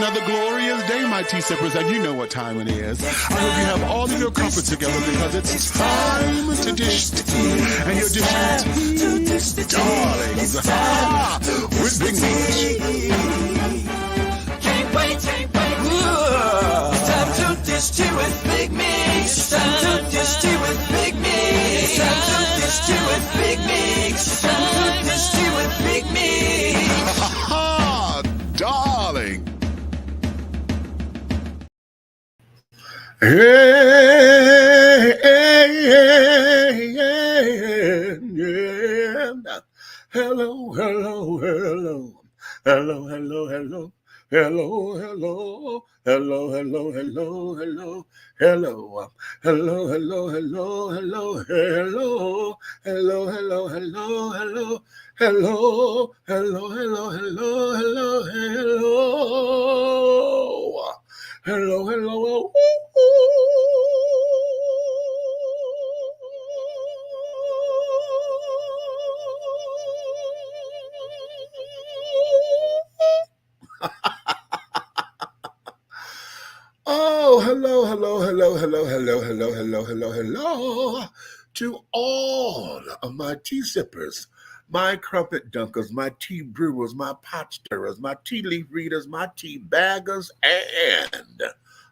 another glorious day, my tea sippers, and you know what time it is. I hope you have all of your crumpets together because it's time to dish tea. And you're dishing tea, darlings, with big meat. Can't wait. It's time to dish tea with big meat. It's time to dish tea with big meat. It's time to dish tea with big meat. It's time to dish tea with big meat. Darling. Hey. Hello. Oh, hello to all of my tea sippers, my crumpet dunkers, my tea brewers, my pot stirrers, my tea leaf readers, my tea baggers, and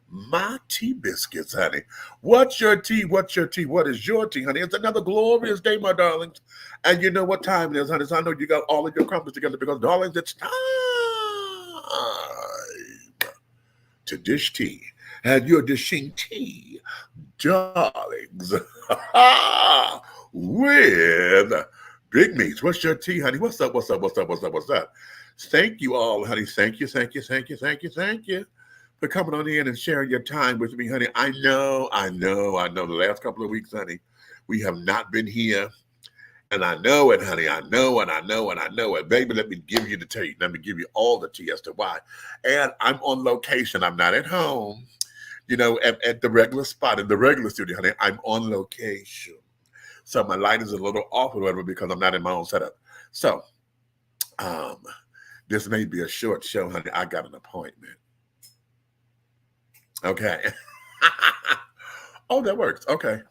my tea biscuits, honey. What's your tea? What is your tea, honey? It's another glorious day, my darlings. And you know what time it is, honey. So I know you got all of your crumpets together because, darlings, it's time to dish tea. And you're dishing tea, darlings, with big meats. What's your tea, honey? What's up? Thank you all, honey. Thank you for coming on in and sharing your time with me, honey. I know. The last couple of weeks, honey, we have not been here. And I know it, honey. I know it. Baby, let me give you the tea. Let me give you all the tea as to why. And I'm on location. I'm not at home, at the regular spot, in the regular studio, honey. I'm on location. So my light is a little off or whatever because I'm not in my own setup. So this may be a short show, honey. I got an appointment. Okay. Oh, that works. Okay.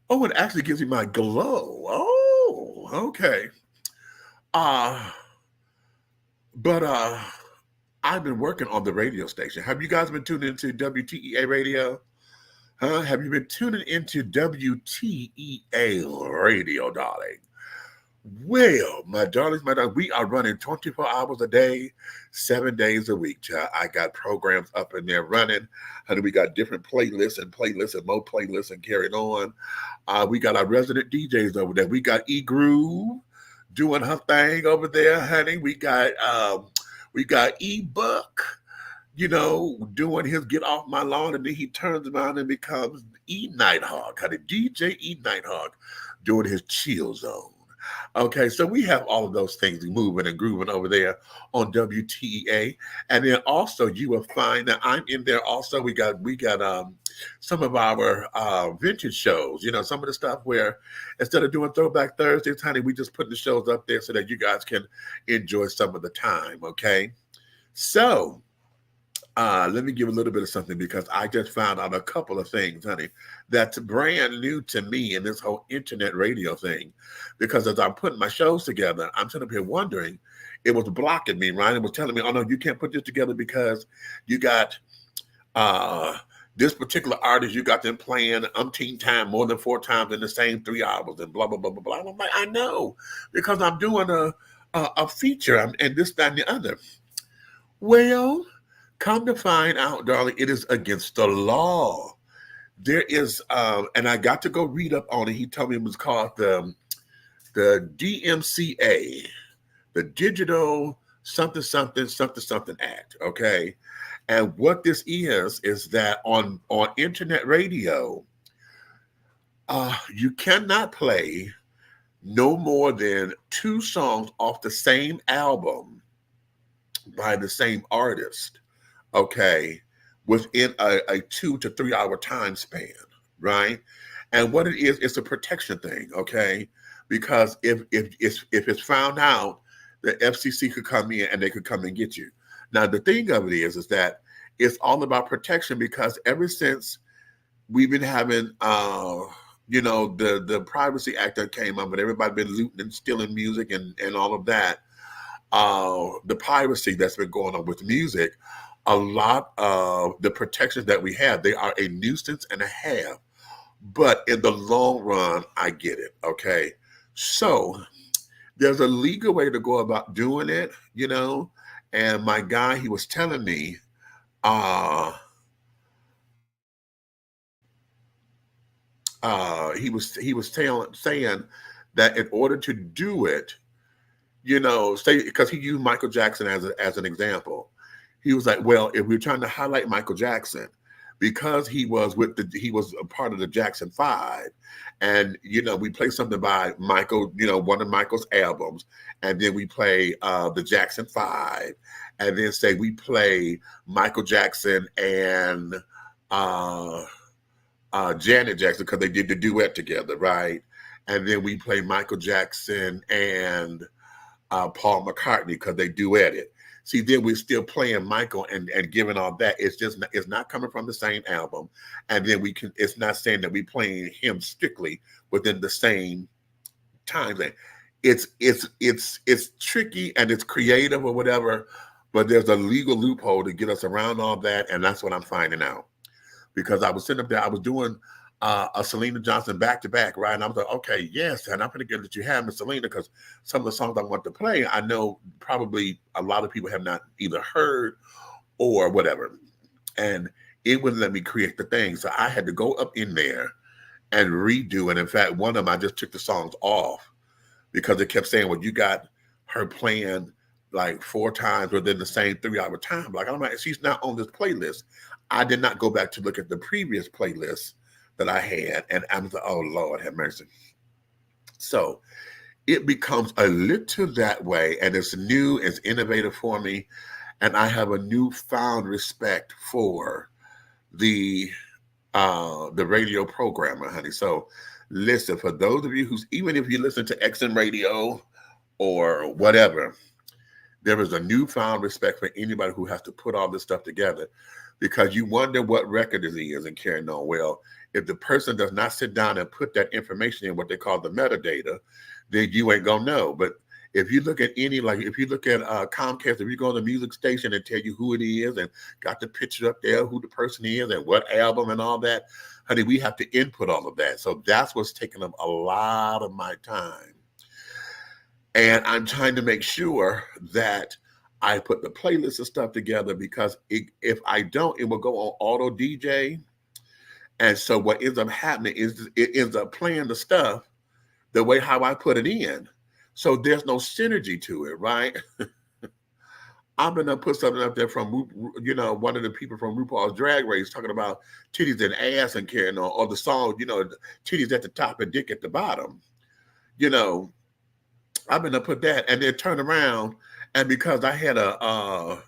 Oh, it actually gives me my glow. Oh, okay. But I've been working on the radio station. Have you guys been tuning into WTEA radio? Huh? Have you been tuning into WTEA radio, darling? Well, my darlings, we are running 24 hours a day, 7 days a week, child. I got programs up in there running. Honey, we got different playlists and more playlists and carrying on. We got our resident DJs over there. We got E-Groove doing her thing over there, honey. We got E-Buck, doing his Get Off My Lawn, and then he turns around and becomes E-Nighthawk, honey. DJ E-Nighthawk doing his chill zone. Okay, so we have all of those things moving and grooving over there on WTEA, and then also you will find that I'm in there. Also, we got some of our vintage shows. Some of the stuff where instead of doing Throwback Thursdays, honey, we just put the shows up there so that you guys can enjoy some of the time. Okay, so. Let me give a little bit of something because I just found out a couple of things, honey, that's brand new to me in this whole internet radio thing. Because as I'm putting my shows together, I'm sitting up here wondering, it was blocking me, right? It was telling me, oh, no, you can't put this together because you got this particular artist, you got them playing umpteen time, more than 4 times in the same 3 hours and blah, blah, blah, blah, blah. I'm like, I know, because I'm doing a feature and this, that, and the other. Well, come to find out, darling, it is against the law. There is, and I got to go read up on it. He told me it was called the DMCA, the Digital something Act. Okay, and what this is that on internet radio, you cannot play no more than 2 songs off the same album by the same artist. Okay, within a 2 to 3 hour time span, right? And what it is, it's a protection thing, okay? Because if it's found out, the FCC could come in and they could come and get you. Now, the thing of it is that it's all about protection, because ever since we've been having, the Privacy Act that came up, and everybody been looting and stealing music and all of that, the piracy that's been going on with music, a lot of the protections that we have, they are a nuisance and a half. But in the long run, I get it. Okay. So there's a legal way to go about doing it, And my guy, he was telling me, saying that in order to do it, say, because he used Michael Jackson as an example. He was like, well, if we're trying to highlight Michael Jackson, because he was a part of the Jackson 5, and we play something by Michael, one of Michael's albums, and then we play the Jackson 5, and then say we play Michael Jackson and Janet Jackson, because they did the duet together, right? And then we play Michael Jackson and Paul McCartney, because they duetted. See, then we're still playing Michael and giving all that. It's not coming from the same album. And then it's not saying that we're playing him strictly within the same time. It's tricky and it's creative or whatever, but there's a legal loophole to get us around all that. And that's what I'm finding out. Because I was sitting up there, I was doing a Selena Johnson back-to-back, right? And I was like, okay, yes, and I'm going to get that you have Miss Selena, because some of the songs I want to play, I know probably a lot of people have not either heard or whatever. And it wouldn't let me create the thing. So I had to go up in there and redo. And in fact, one of them, I just took the songs off because it kept saying, well, you got her playing like 4 times within the same 3-hour time. Like, I'm like, she's not on this playlist. I did not go back to look at the previous playlist that I had, and I was like, oh, Lord, have mercy. So it becomes a little that way, and it's new, it's innovative for me, and I have a newfound respect for the radio programmer, honey. So listen, for those of you even if you listen to XM Radio or whatever, there is a newfound respect for anybody who has to put all this stuff together, because you wonder what record it is and carrying on. Well, if the person does not sit down and put that information in what they call the metadata, then you ain't gonna know. But if you look at if you look at Comcast, if you go on the music station and tell you who it is and got the picture up there, who the person is and what album and all that, honey, we have to input all of that. So that's what's taking up a lot of my time. And I'm trying to make sure that I put the playlist of stuff together, because if I don't, it will go on auto DJ. And so what ends up happening is it ends up playing the stuff the way how I put it in. So there's no synergy to it, right? I'm going to put something up there from, one of the people from RuPaul's Drag Race talking about titties and ass and carrying on, or the song, titties at the top and dick at the bottom. I'm going to put that and then turn around. And because I had a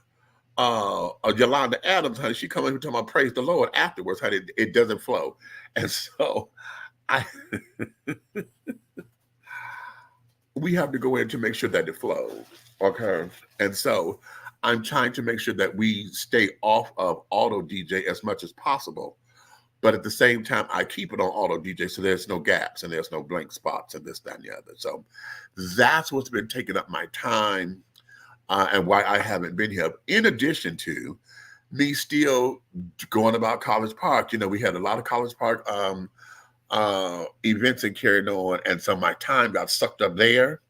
Yolanda Adams, honey, she come in here talking about praise the Lord afterwards, honey, it doesn't flow. And so we have to go in to make sure that it flows. Okay. And so I'm trying to make sure that we stay off of auto DJ as much as possible. But at the same time, I keep it on auto DJ so there's no gaps and there's no blank spots and this, that, and the other. So that's what's been taking up my time. And why I haven't been here. In addition to me still going about College Park, we had a lot of College Park events and carrying on, and so my time got sucked up there.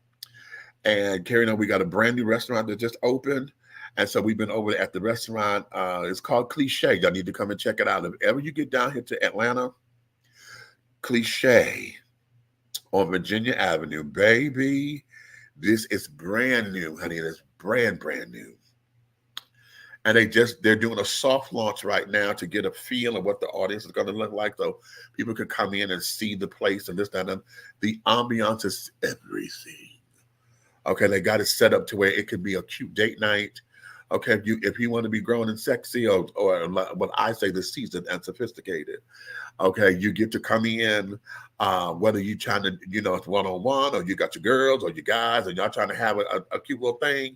And carrying on, we got a brand new restaurant that just opened, and so we've been over at the restaurant. It's called Cliche. Y'all need to come and check it out. If ever you get down here to Atlanta, Cliche on Virginia Avenue, baby. This is brand new, honey. It's brand new. And they're doing a soft launch right now to get a feel of what the audience is going to look like, so people can come in and see the place and this, that, and the ambiance is everything. Okay, they got it set up to where it could be a cute date night. Okay, if you want to be grown and sexy, or what I say, the seasoned and sophisticated. Okay, you get to come in, whether you're trying to, it's one-on-one, or you got your girls or your guys, and y'all trying to have a cute little thing.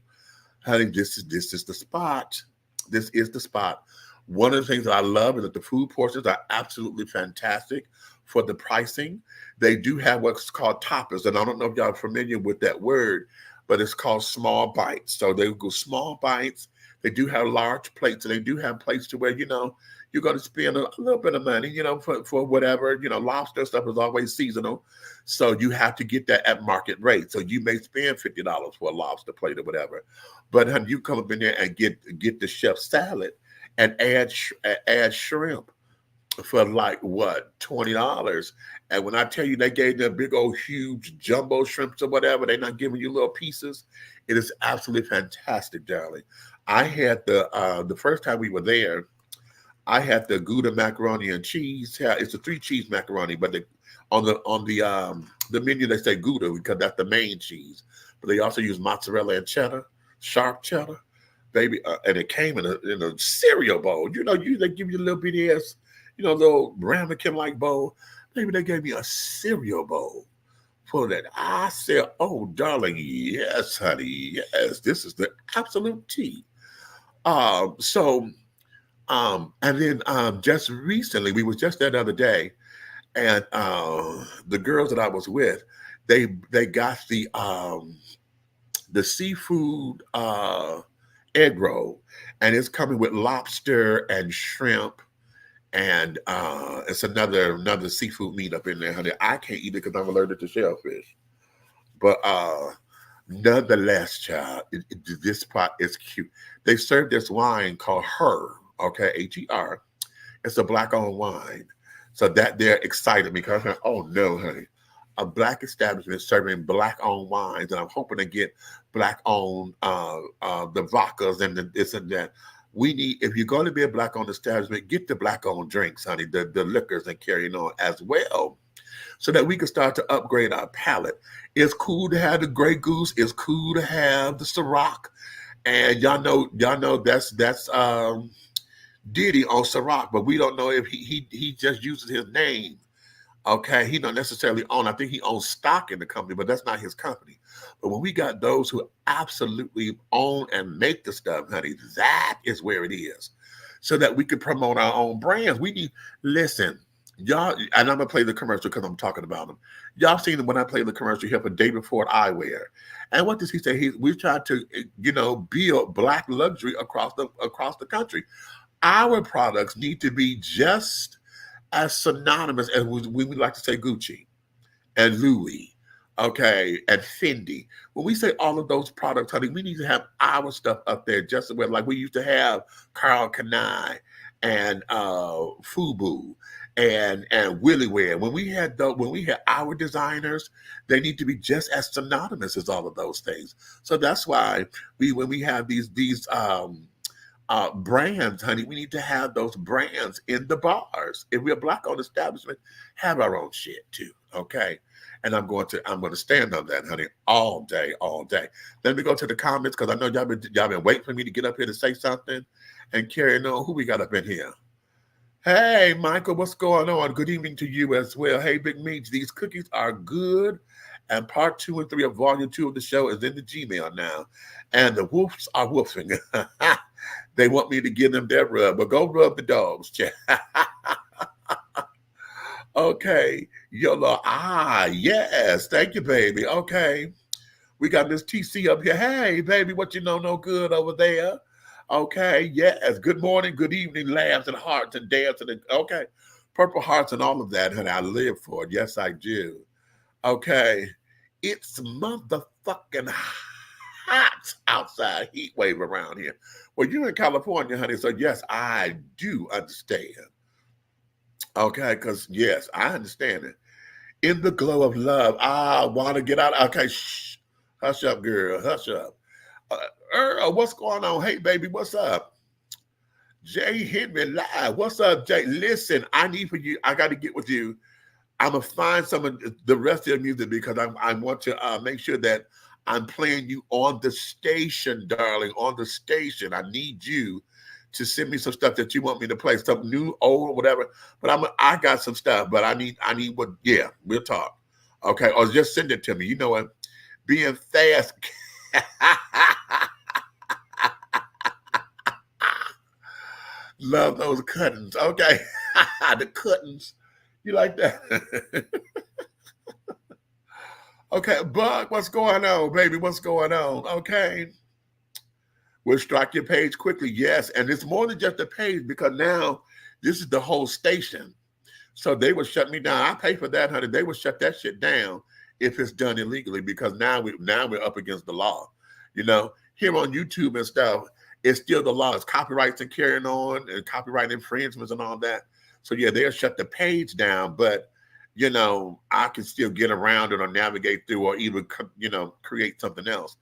Honey, this is the spot. This is the spot. One of the things that I love is that the food portions are absolutely fantastic for the pricing. They do have what's called toppers, and I don't know if y'all are familiar with that word, but it's called small bites. So they go small bites. They do have large plates, and they do have plates to where you're going to spend a little bit of money, for whatever. Lobster stuff is always seasonal, so you have to get that at market rate. So you may spend $50 for a lobster plate or whatever, but honey, you come up in there and get the chef salad and add shrimp for like what, $20. And when I tell you they gave them big old huge jumbo shrimps or whatever, they're not giving you little pieces. It is absolutely fantastic, darling. I had the first time we were there, I had the Gouda macaroni and cheese. It's a 3 cheese macaroni, but the menu they say Gouda because that's the main cheese. But they also use mozzarella and cheddar, sharp cheddar, baby, and it came in a cereal bowl. They give you a little bitty ass, little ramekin like bowl. Baby, they gave me a cereal bowl full of that. I said, "Oh, darling, yes, honey, yes, this is the absolute tea." So and then just recently, we was just there the other day, and the girls that I was with, they got the seafood egg roll, and it's coming with lobster and shrimp, and it's another seafood meat up in there, honey. I can't eat it because I'm allergic to shellfish, but nonetheless, child, this pot is cute. They serve this wine called Her, okay, Her. It's a black-owned wine. So that there excited me because, oh no, honey, a black establishment serving black-owned wines, and I'm hoping to get black-owned the vodkas and this and that. We need, if you're going to be a black-owned establishment, get the black-owned drinks, honey, the liquors and carrying on as well, so that we can start to upgrade our palate. It's cool to have the Grey Goose. It's cool to have the Ciroc, and y'all know that's Diddy on Ciroc, but we don't know if he just uses his name. Okay, he don't necessarily own. I think he owns stock in the company, but that's not his company. But when we got those who absolutely own and make the stuff, honey, that is where it is. So that we can promote our own brands. We need, listen, y'all, and I'm gonna play the commercial because I'm talking about them. Y'all seen them when I play the commercial here for David Ford Eyewear. And what does he say? We tried to, build black luxury across the country. Our products need to be just as synonymous as we would like to say Gucci and Louis, okay, and Fendi. When we say all of those products, honey, we need to have our stuff up there just as well, like we used to have Carl Kanai and Fubu and Willie Wear. When we had our designers, they need to be just as synonymous as all of those things. So that's why when we have these brands, honey, we need to have those brands in the bars. If we're a black-owned establishment, have our own shit too, okay? And I'm going to stand on that, honey, all day, all day. Let me go to the comments because I know y'all been waiting for me to get up here to say something and carry on. Who we got up in here? Hey, Michael, what's going on? Good evening to you as well. Hey, Big Meats, these cookies are good. And part 2 and 3 of volume 2 of the show is in the Gmail now. And the wolves are woofing. They want me to give them their rub, but go rub the dogs. Okay. Yall. Yes. Thank you, baby. Okay. We got Miss TC up here. Hey, baby, what you know no good over there? Okay. Yes. Good morning, good evening, laughs and hearts and dancing. Okay. Purple hearts and all of that, honey. I live for it. Yes, I do. Okay. It's motherfucking hot outside, heat wave around here. Well, you're in California, honey, so yes, I do understand. Okay, because yes, I understand it. In the glow of love, I want to get out. Okay, shh. Hush up, girl. Hush up. Earl, what's going on? Hey, baby, what's up? Jay Henry Live. What's up, Jay? Listen, I got to get with you. I'm going to find some of the rest of the music because I want to make sure that I'm playing you on the station, darling, on the station. I need you to send me some stuff that you want me to play, some new, old, whatever. But I got some stuff, but I need what, yeah, we'll talk. Okay, or just send it to me. You know what? Being fast. Love those cuttings. Okay. The cuttings. You like that? Okay, Buck, what's going on, baby? What's going on? Okay. We'll strike your page quickly. Yes. And it's more than just a page because now this is the whole station. So they would shut me down. I pay for that, honey. They would shut that shit down if it's done illegally because now we're up against the law. You know, here on YouTube and stuff, it's still the law. It's copyrights and carrying on and copyright infringements and all that. So yeah, they'll shut the page down, but you know, I can still get around it or navigate through or even create something else.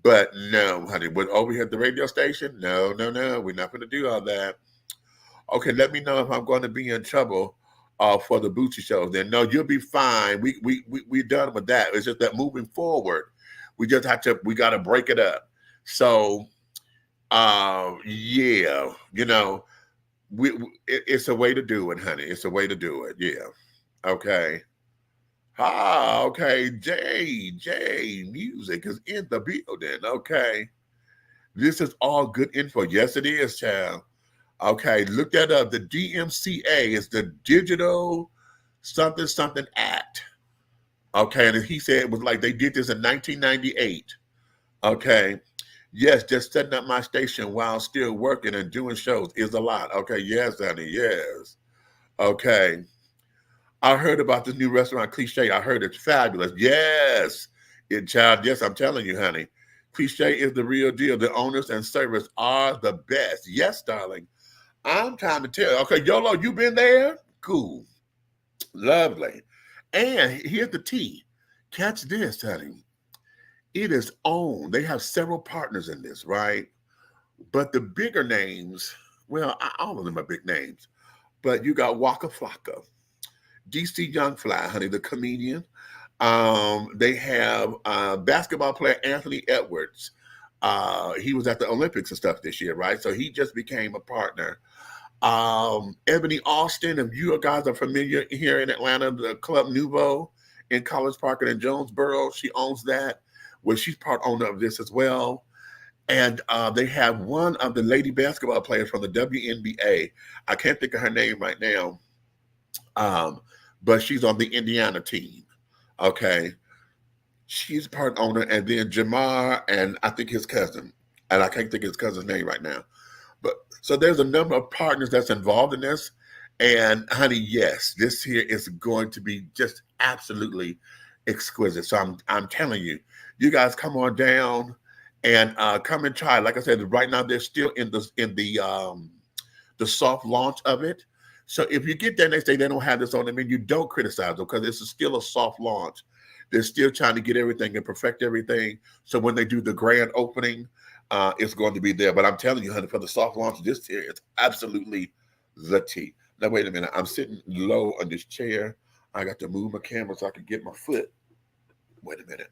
But no, honey, but over here at the radio station, no, we're not going to do all that. Okay, let me know if I'm going to be in trouble for the Bootsy shows. Then no, you'll be fine. We're done with that. It's just that moving forward, we got to break it up. So, yeah, it's a way to do it, honey. It's a way to do it. Yeah. Okay. Ah, okay. J Music is in the building. Okay. This is all good info. Yes, it is, child. Okay, look that up. The DMCA is the Digital Something Something Act. Okay, and he said it was like they did this in 1998. Okay. Yes, just setting up my station while still working and doing shows is a lot. Okay, yes, honey, yes. Okay. I heard about this new restaurant, Cliche. I heard it's fabulous. Yes, child. Yes, I'm telling you, honey. Cliche is the real deal. The owners and service are the best. Yes, darling. I'm trying to tell you. Okay, YOLO, you been there? Cool. Lovely. And here's the tea. Catch this, honey. It is owned. They have several partners in this, right? But the bigger names, well, all of them are big names. But you got Waka Flocka, DC Young Fly, honey, the comedian. They have basketball player Anthony Edwards. He was at the Olympics and stuff this year, right? So he just became a partner. Ebony Austin, if you guys are familiar here in Atlanta, the Club Nouveau in College Park and in Jonesboro, she owns that. Well, she's part owner of this as well. And they have one of the lady basketball players from the WNBA. I can't think of her name right now. But she's on the Indiana team. Okay. She's part owner. And then Jamar and I think his cousin. And I can't think of his cousin's name right now. But so there's a number of partners that's involved in this. And honey, yes, this here is going to be just absolutely exquisite. So I'm telling you, you guys come on down and come and try. Like I said, right now they're still in the soft launch of it. So if you get there next day, they don't have this on the menu, don't criticize them because this is still a soft launch. They're still trying to get everything and perfect everything. So when they do the grand opening, it's going to be there. But I'm telling you, honey, for the soft launch, this here is absolutely the tea. Now, wait a minute. I'm sitting low on this chair. I got to move my camera so I can get my foot. Wait a minute.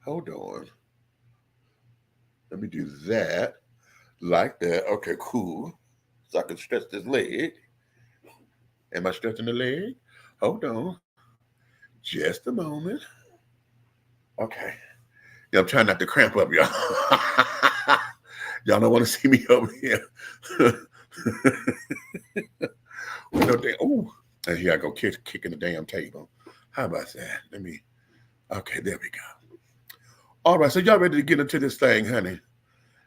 Hold on. Let me do that. Like that. Okay, cool. So I can stretch this leg. Am I stretching the leg? Hold on. Just a moment. Okay. Yeah, I'm trying not to cramp up, y'all. Y'all don't want to see me over here. Oh, and here I go kicking the damn table. How about that? Okay, there we go. All right, so y'all ready to get into this thing, honey?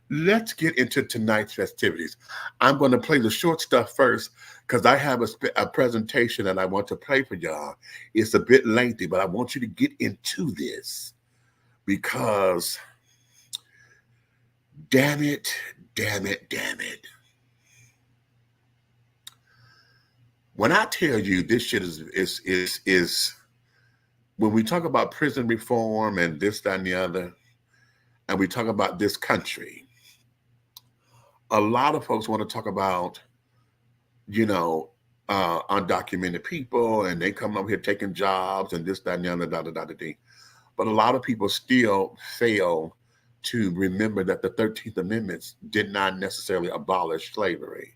Let's get into tonight's festivities. I'm going to play the short stuff first because I have a presentation that I want to play for y'all. It's a bit lengthy, but I want you to get into this because damn it. When I tell you this shit is when we talk about prison reform and this, that, and the other, and we talk about this country, a lot of folks want to talk about, undocumented people and they come up here taking jobs and this, that, and the other, da. But a lot of people still fail to remember that the 13th Amendment did not necessarily abolish slavery.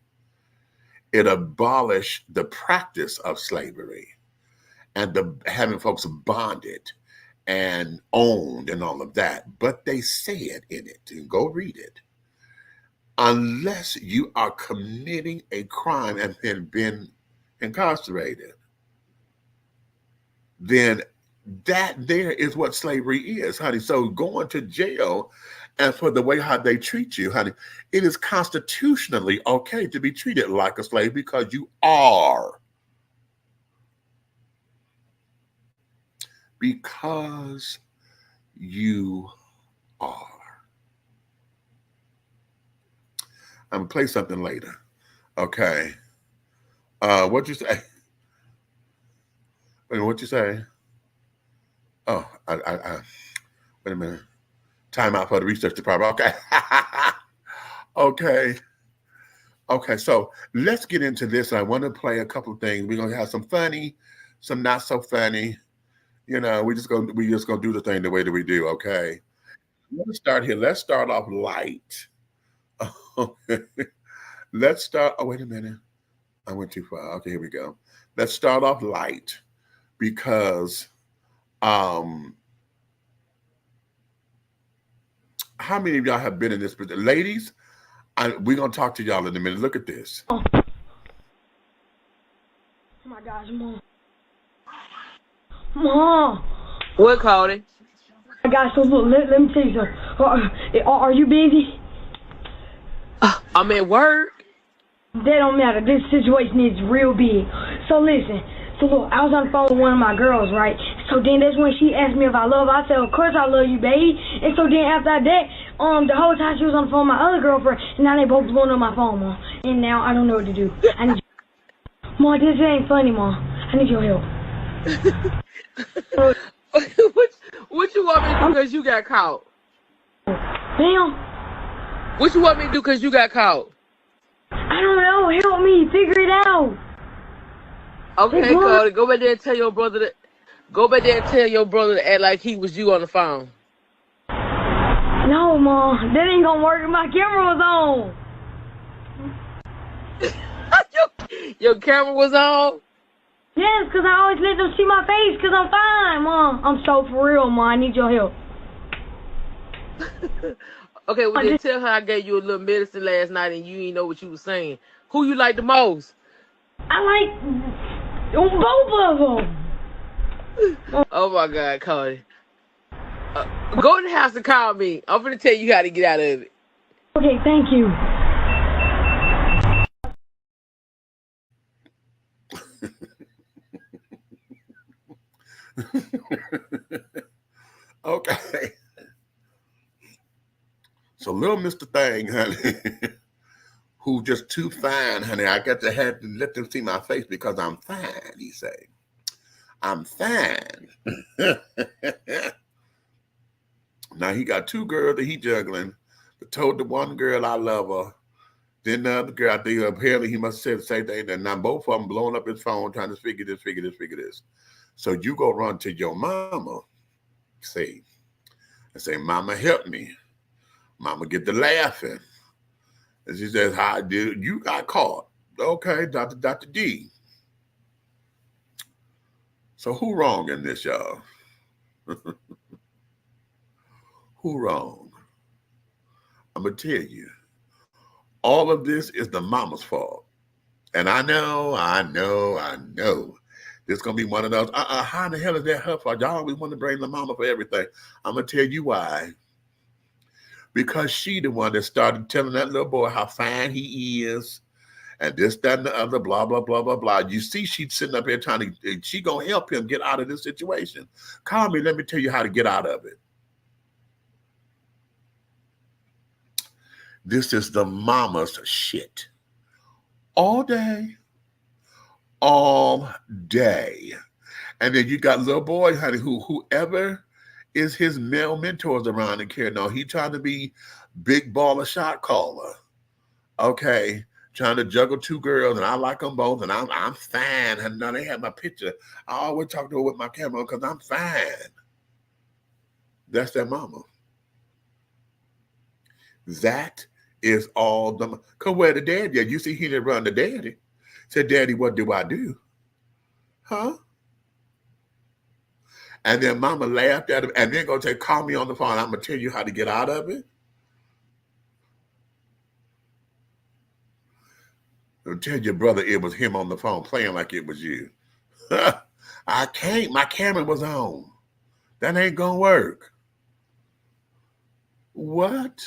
It abolished the practice of slavery and having folks bonded and owned and all of that. But they said in it, and go read it, unless you are committing a crime and been incarcerated, then that there is what slavery is, honey. So going to jail and for the way how they treat you, honey, it is constitutionally okay to be treated like a slave because you are. Because you are. I'm gonna play something later. Okay. What'd you say? Wait, what'd you say? Oh, I wait a minute. Time out for the research department. Okay. Okay. Okay. So let's get into this. I want to play a couple of things. We're gonna have some funny, some not so funny. You know, we just gonna do the thing the way that we do. Okay. Let's start here. Let's start off light. Okay. Let's start. Oh, wait a minute. I went too far. Okay, here we go. Let's start off light because how many of y'all have been in this? Ladies, we're going to talk to y'all in a minute. Look at this. Oh my gosh, Mom. Mom. What, Cody? I got so look, let me tell you something. Are you busy? I'm at work. That don't matter. This situation is real big. So listen. So look, I was on the phone with one of my girls, right? So then that's when she asked me if I love her. I said, of course I love you, baby. And so then after that, the whole time she was on the phone with my other girlfriend, and now they both blowing up my phone, Mom. And now I don't know what to do. I need Mom, this ain't funny, Mom. I need your help. What you want me to do because you got caught? Damn. What you want me to do because you got caught? I don't know. Help me figure it out. Okay, Cody, go back there and tell your brother to act like he was you on the phone. No, Mom. That ain't gonna work. My camera was on. Your camera was on? Yes, because I always let them see my face because I'm fine, Mom. I'm so for real, Mom. I need your help. Okay, well then tell her I gave you a little medicine last night and you didn't know what you was saying. Who you like the most? I like both of them. Oh my God, Cody. Go in the house and call me. I'm gonna tell you how to get out of it. Okay, thank you. Okay. So little Mr. Thing, honey, who just too fine, honey. I got to have to let them see my face because I'm fine, he say. I'm fine. Now he got two girls that he juggling. I told the one girl I love her. Then the other girl, I think apparently he must have said the same thing. And now both of them blowing up his phone trying to figure this. So you go run to your mama, say, and say, Mama, help me. Mama get to laughing. And she says, how did you got caught? Okay, Dr. D. So who wrong in this, y'all? Who wrong? I'm going to tell you. All of this is the mama's fault. And I know. This is going to be one of those, how in the hell is that her fault? Y'all always want to blame the mama for everything. I'm going to tell you why. Because she the one that started telling that little boy how fine he is and this, that, and the other, blah, blah, blah, blah, blah. You see, she's sitting up here she going to help him get out of this situation. Call me, let me tell you how to get out of it. This is the mama's shit. All day. And then you got little boy, honey, whoever is his male mentors around and care. No, he trying to be big baller shot caller. Okay. Trying to juggle two girls, and I like them both, and I'm fine. And now they have my picture. I always talk to her with my camera on because I'm fine. That's their mama. That is all the, because where the daddy at? You see, he didn't run the daddy. Said, Daddy, what do I do? Huh? And then mama laughed at him and then gonna say, call me on the phone. I'm gonna tell you how to get out of it. Tell your brother it was him on the phone playing like it was you. I can't. My camera was on. That ain't gonna work. What?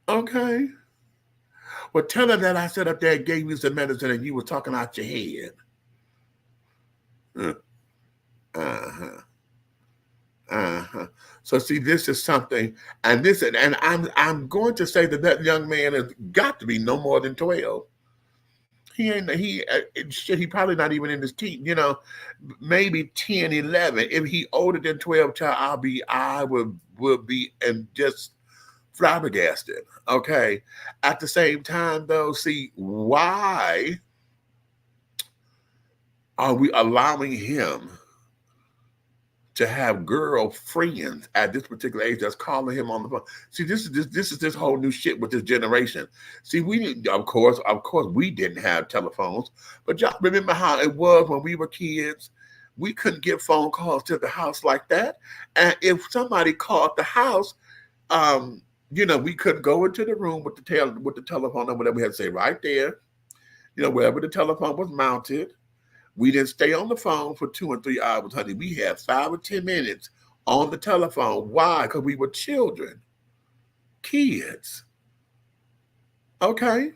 Okay. Well, tell her that I sat up there and gave you some medicine and you were talking out your head. Uh-huh. Uh-huh. So see, this is something, and I'm going to say that that young man has got to be no more than 12. He probably not even in his teens, maybe 10, 11. If he older than 12, child, I would be and just flabbergasted. Okay. At the same time, though, see, why are we allowing him to have girl friends at this particular age that's calling him on the phone? See, this is this whole new shit with this generation. See, of course, we didn't have telephones, but y'all remember how it was when we were kids? We couldn't get phone calls to the house like that, and if somebody called the house, we couldn't go into the room with the telephone number that we had to say right there, wherever the telephone was mounted. We didn't stay on the phone for 2 and 3 hours, honey. We had 5 or 10 minutes on the telephone. Why? Because we were children, kids. Okay?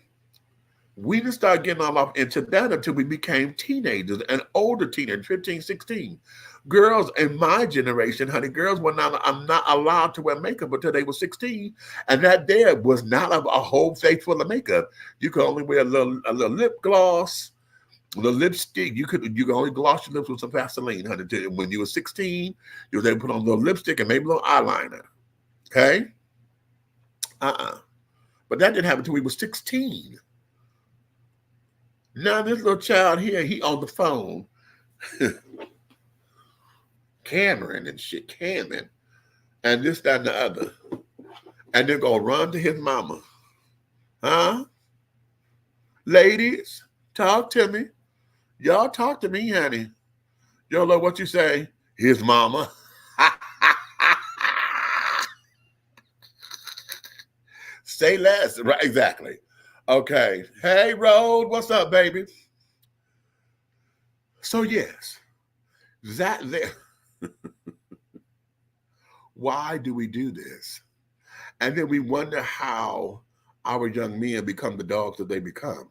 We didn't start getting all off into that until we became teenagers and older teenagers, 15, 16. Girls in my generation, honey, girls were not allowed to wear makeup until they were 16. And that there was not a whole face full of makeup. You could only wear a little lip gloss, the lipstick. You could only gloss your lips with some Vaseline, honey. When you were 16, you was able to put on a little lipstick and maybe a little eyeliner. Okay? But that didn't happen until we were 16. Now this little child here, he on the phone, Cameron and shit, Cameron, and this, that, and the other. And they're gonna run to his mama. Huh? Ladies, talk to me. Y'all talk to me, honey. Y'all know what you say? His mama. Say less. Right, exactly. Okay. Hey, Road, what's up, baby? So, yes, that there. Why do we do this? And then we wonder how our young men become the dogs that they become.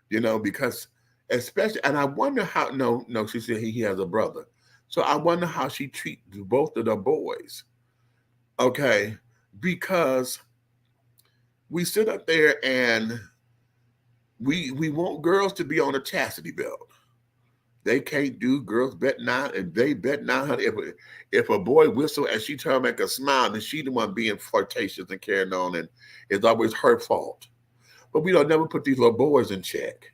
Because especially, and I wonder how, no, she said he has a brother. So I wonder how she treats both of the boys. Okay. Because we sit up there and we want girls to be on a chastity belt. They can't do, girls bet not, and they bet not, honey. If a boy whistle and she turn make a smile, then she the one being flirtatious and carrying on, and it's always her fault. But we don't never put these little boys in check.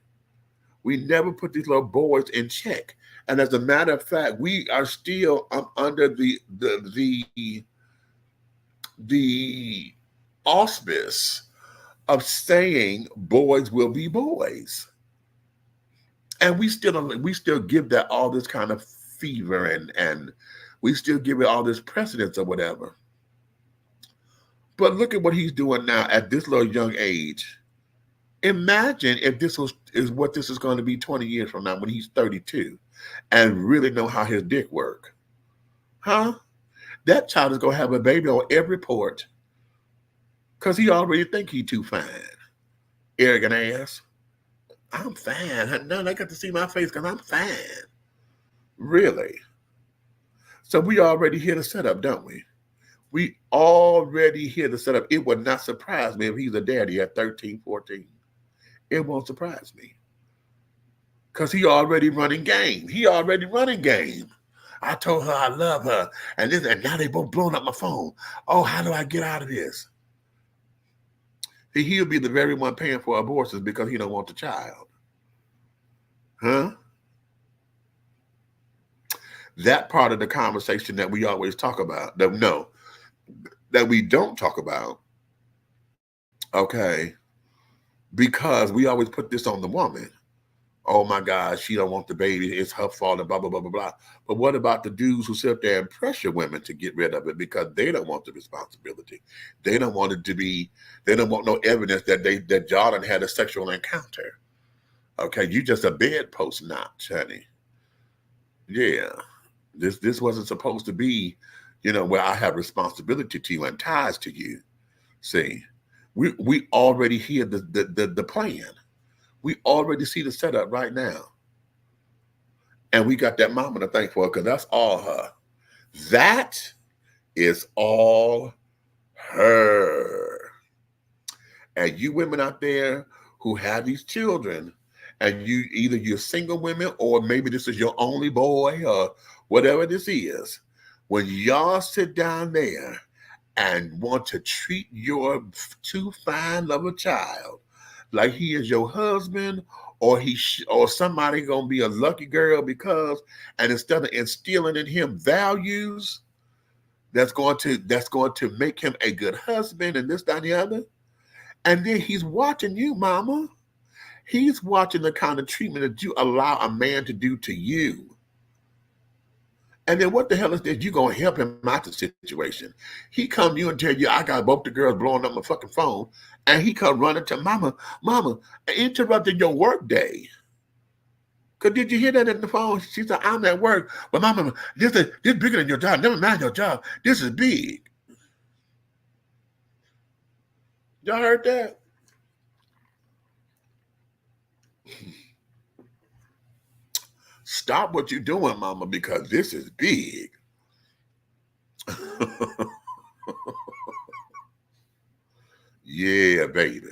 We never put these little boys in check. And as a matter of fact, we are still under the auspice of saying boys will be boys. And we still give that all this kind of fever and we still give it all this precedence or whatever. But look at what he's doing now at this little young age. Imagine if this is what this is going to be 20 years from now when he's 32 and really know how his dick work. Huh? That child is going to have a baby on every port because he already think he too fine. Arrogant ass. I'm fine. No, they got to see my face because I'm fine. Really? So we already hear the setup, don't we? We already hear the setup. It would not surprise me if he's a daddy at 13, 14. It won't surprise me. Because he already running game. I told her I love her. And now they both blowing up my phone. Oh, how do I get out of this? He'll be the very one paying for abortions because he don't want the child. Huh? That part of the conversation that we always talk about, that we don't talk about, okay, because we always put this on the woman. Oh my God, she don't want the baby. It's her fault and blah, blah, blah, blah, blah. But what about the dudes who sit there and pressure women to get rid of it because they don't want the responsibility? They don't want it to be, they don't want no evidence that Jordan had a sexual encounter. Okay, you just a bedpost notch, honey. Yeah. This wasn't supposed to be, where I have responsibility to you and ties to you. See, we already hear the plan. We already see the setup right now. And we got that mama to thank for it because that's all her. That is all her. And you women out there who have these children, and you're single women, or maybe this is your only boy, or whatever this is, when y'all sit down there and want to treat your too fine of a child like he is your husband, or or somebody gonna be a lucky girl because, and instead of instilling in him values that's going to make him a good husband and this, that, and the other, and then he's watching you, mama. He's watching the kind of treatment that you allow a man to do to you. And then what the hell is this? You gonna help him out the situation? He come to you and tell you, I got both the girls blowing up my fucking phone, and he come running to mama, interrupting your work day. Cause did you hear that in the phone? She said, I'm at work, but mama, this bigger than your job. Never mind your job. This is big. Y'all heard that? Stop what you're doing, mama, because this is big. Yeah, baby.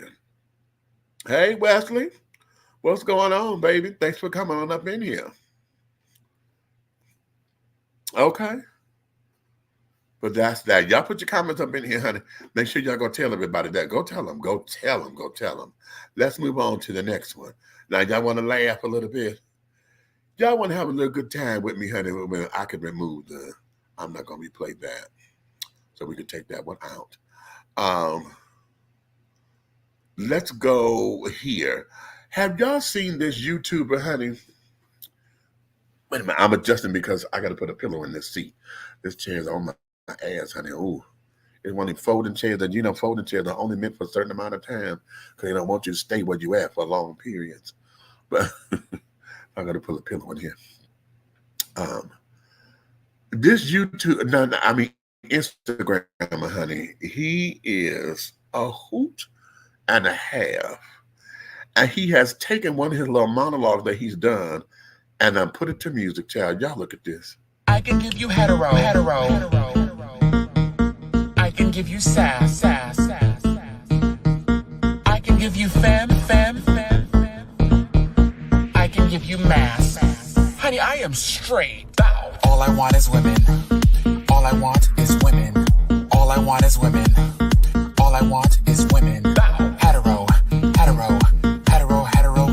Hey, Wesley, what's going on, baby? Thanks for coming on up in here. Okay. But that's that. Y'all put your comments up in here, honey. Make sure y'all go tell everybody that. Go tell them. Go tell them. Go tell them. Let's move on to the next one. Now, y'all want to laugh a little bit? Y'all want to have a little good time with me, honey, when I can remove I'm not going to replay that. So we can take that one out. Let's go here. Have y'all seen this YouTuber, honey? Wait a minute. I'm adjusting because I got to put a pillow in this seat. This chair's on my ass, honey. Ooh. It's one of these folding chairs that, folding chairs are only meant for a certain amount of time because they don't want you to stay where you at for long periods. But I got to put a pillow in here. This YouTube, Instagram, honey, he is a hoot and a half. And he has taken one of his little monologues that he's done and put it to music, child. Y'all look at this. I can give you hetero. I can give you sass. I can give you fem. I can give you mass. Honey, I am straight. Bow. All I want is women. All I want is women. All I want is women. All I want is women. Bow. Hetero.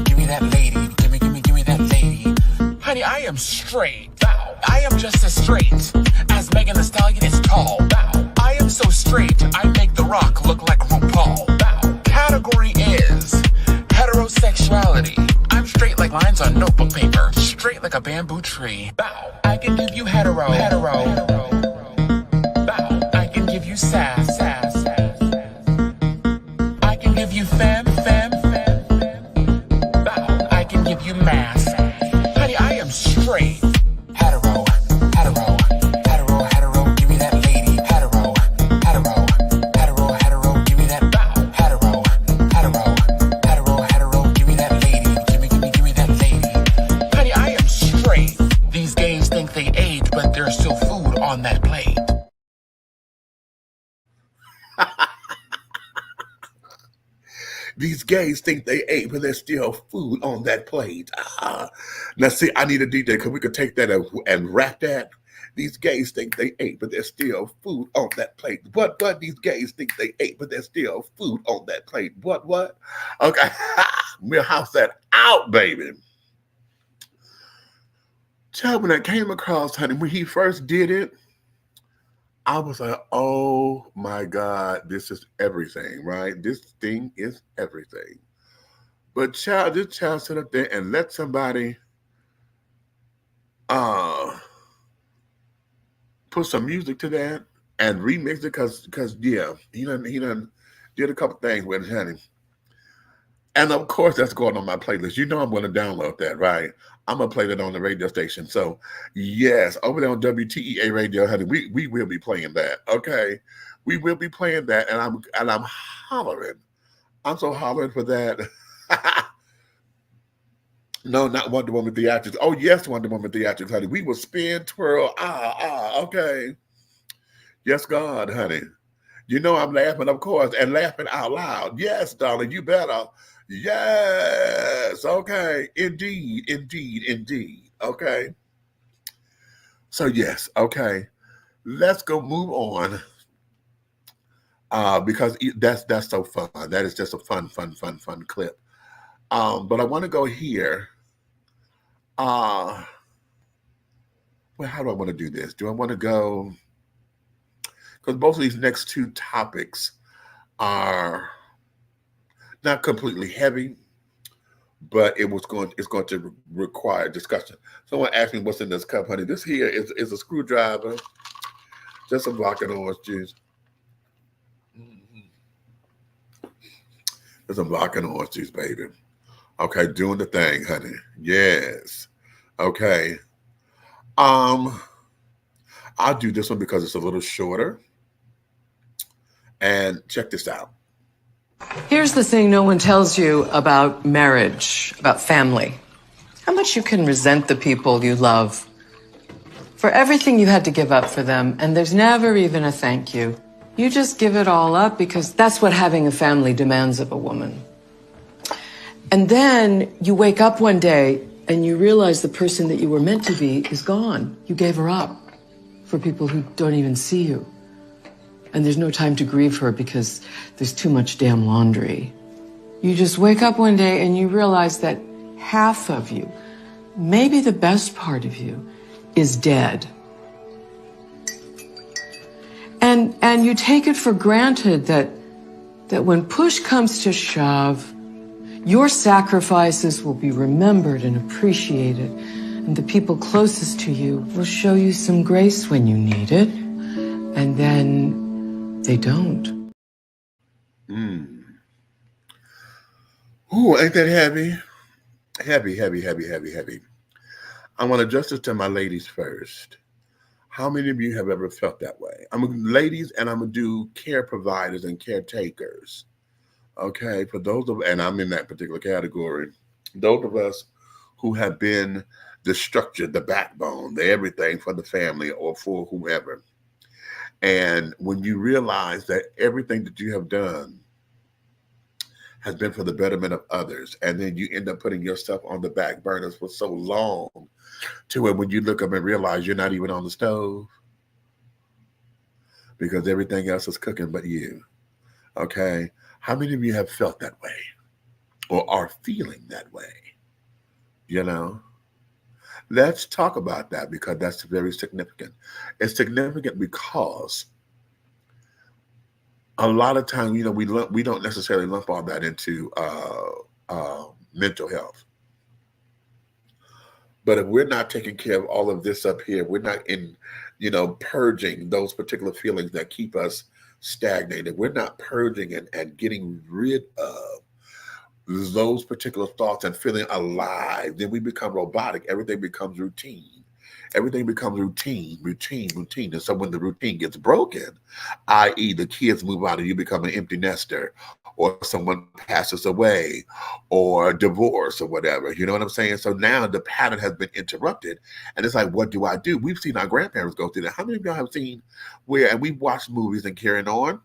Give me that lady. Give me that lady. Honey, I am straight. Bow. I am just as straight as Megan Thee Stallion is tall. Bow. I am so straight, I make The Rock look like RuPaul. Bow. Category is heterosexuality. I'm straight like lines on notebook paper. Straight like a bamboo tree. Bow. I can give you hetero. Bow. I can give you sass. I can give you fem. Bow. I can give you mass. Honey, I am straight. Hetero. Give me that lady. Hetero. Give me that bow. Hetero. Give me that lady. Give me that lady. Honey, I am straight. These gays think they ate, but there's still food on that plate. These gays think they ate, but there's still food on that plate. Now, see, I need a DJ because we could take that and rap that. These gays think they ate, but there's still food on that plate. What? These gays think they ate, but there's still food on that plate. What? Okay. We'll house that out, baby. Child, when I came across, honey, when he first did it, I was like, oh my God, this is everything, right? This thing is everything. But child, this child sit up there and let somebody put some music to that and remix it because yeah, he done did a couple things with it, honey. And of course, that's going on my playlist. You know I'm going to download that, right? I'm gonna play that on the radio station. So yes, over there on WTEA radio, honey, we will be playing that. Okay, we will be playing that, and I'm hollering. I'm so hollering for that. No, not Wonder Woman theatrics. Oh yes, Wonder Woman theatrics, honey. We will spin, twirl, okay. Yes, God, honey. You know I'm laughing, of course, and laughing out loud. Yes, darling, you better. Yes, okay. Indeed, indeed, indeed. Okay. So yes, okay. Let's go move on. Because that's so fun. That is just a fun clip. But I want to go here. Well, how do I want to do this? Do I want to go? Because both of these next two topics are not completely heavy, but it's going to require discussion. Someone asked me what's in this cup, honey. This here is a screwdriver, just some vodka and orange juice. There's some vodka and orange juice, baby. Okay, doing the thing, honey. Yes. Okay. I'll do this one because it's a little shorter. And check this out. Here's the thing no one tells you about marriage, about family. How much you can resent the people you love for everything you had to give up for them, and there's never even a thank you. You just give it all up because that's what having a family demands of a woman. And then you wake up one day and you realize the person that you were meant to be is gone. You gave her up for people who don't even see you. And there's no time to grieve her because there's too much damn laundry. You just wake up one day and you realize that half of you, maybe the best part of you, is dead. And you take it for granted that when push comes to shove, your sacrifices will be remembered and appreciated, and the people closest to you will show you some grace when you need it, and then they don't. Ooh, ain't that heavy? Heavy. I want to address this to my ladies first. How many of you have ever felt that way? Ladies, and I'm going to do care providers and caretakers. Okay, for those of, and I'm in that particular category, those of us who have been the structure, the backbone, the everything for the family or for whoever. And when you realize that everything that you have done has been for the betterment of others, and then you end up putting yourself on the back burners for so long to where when you look up and realize you're not even on the stove because everything else is cooking but you. Okay. How many of you have felt that way or are feeling that way? You know, let's talk about that because that's very significant. It's significant because a lot of times, you know, we don't necessarily lump all that into mental health. But if we're not taking care of all of this up here, we're not purging those particular feelings that keep us stagnated. We're not purging and getting rid of those particular thoughts and feeling alive. Then we become robotic. Everything becomes routine. Everything becomes routine. And so when the routine gets broken, i.e. the kids move out and you become an empty nester, or someone passes away, or divorce, or whatever, you know what I'm saying? So now the pattern has been interrupted, and it's like, what do I do? We've seen our grandparents go through that. How many of y'all have seen where, and we've watched movies and carrying on,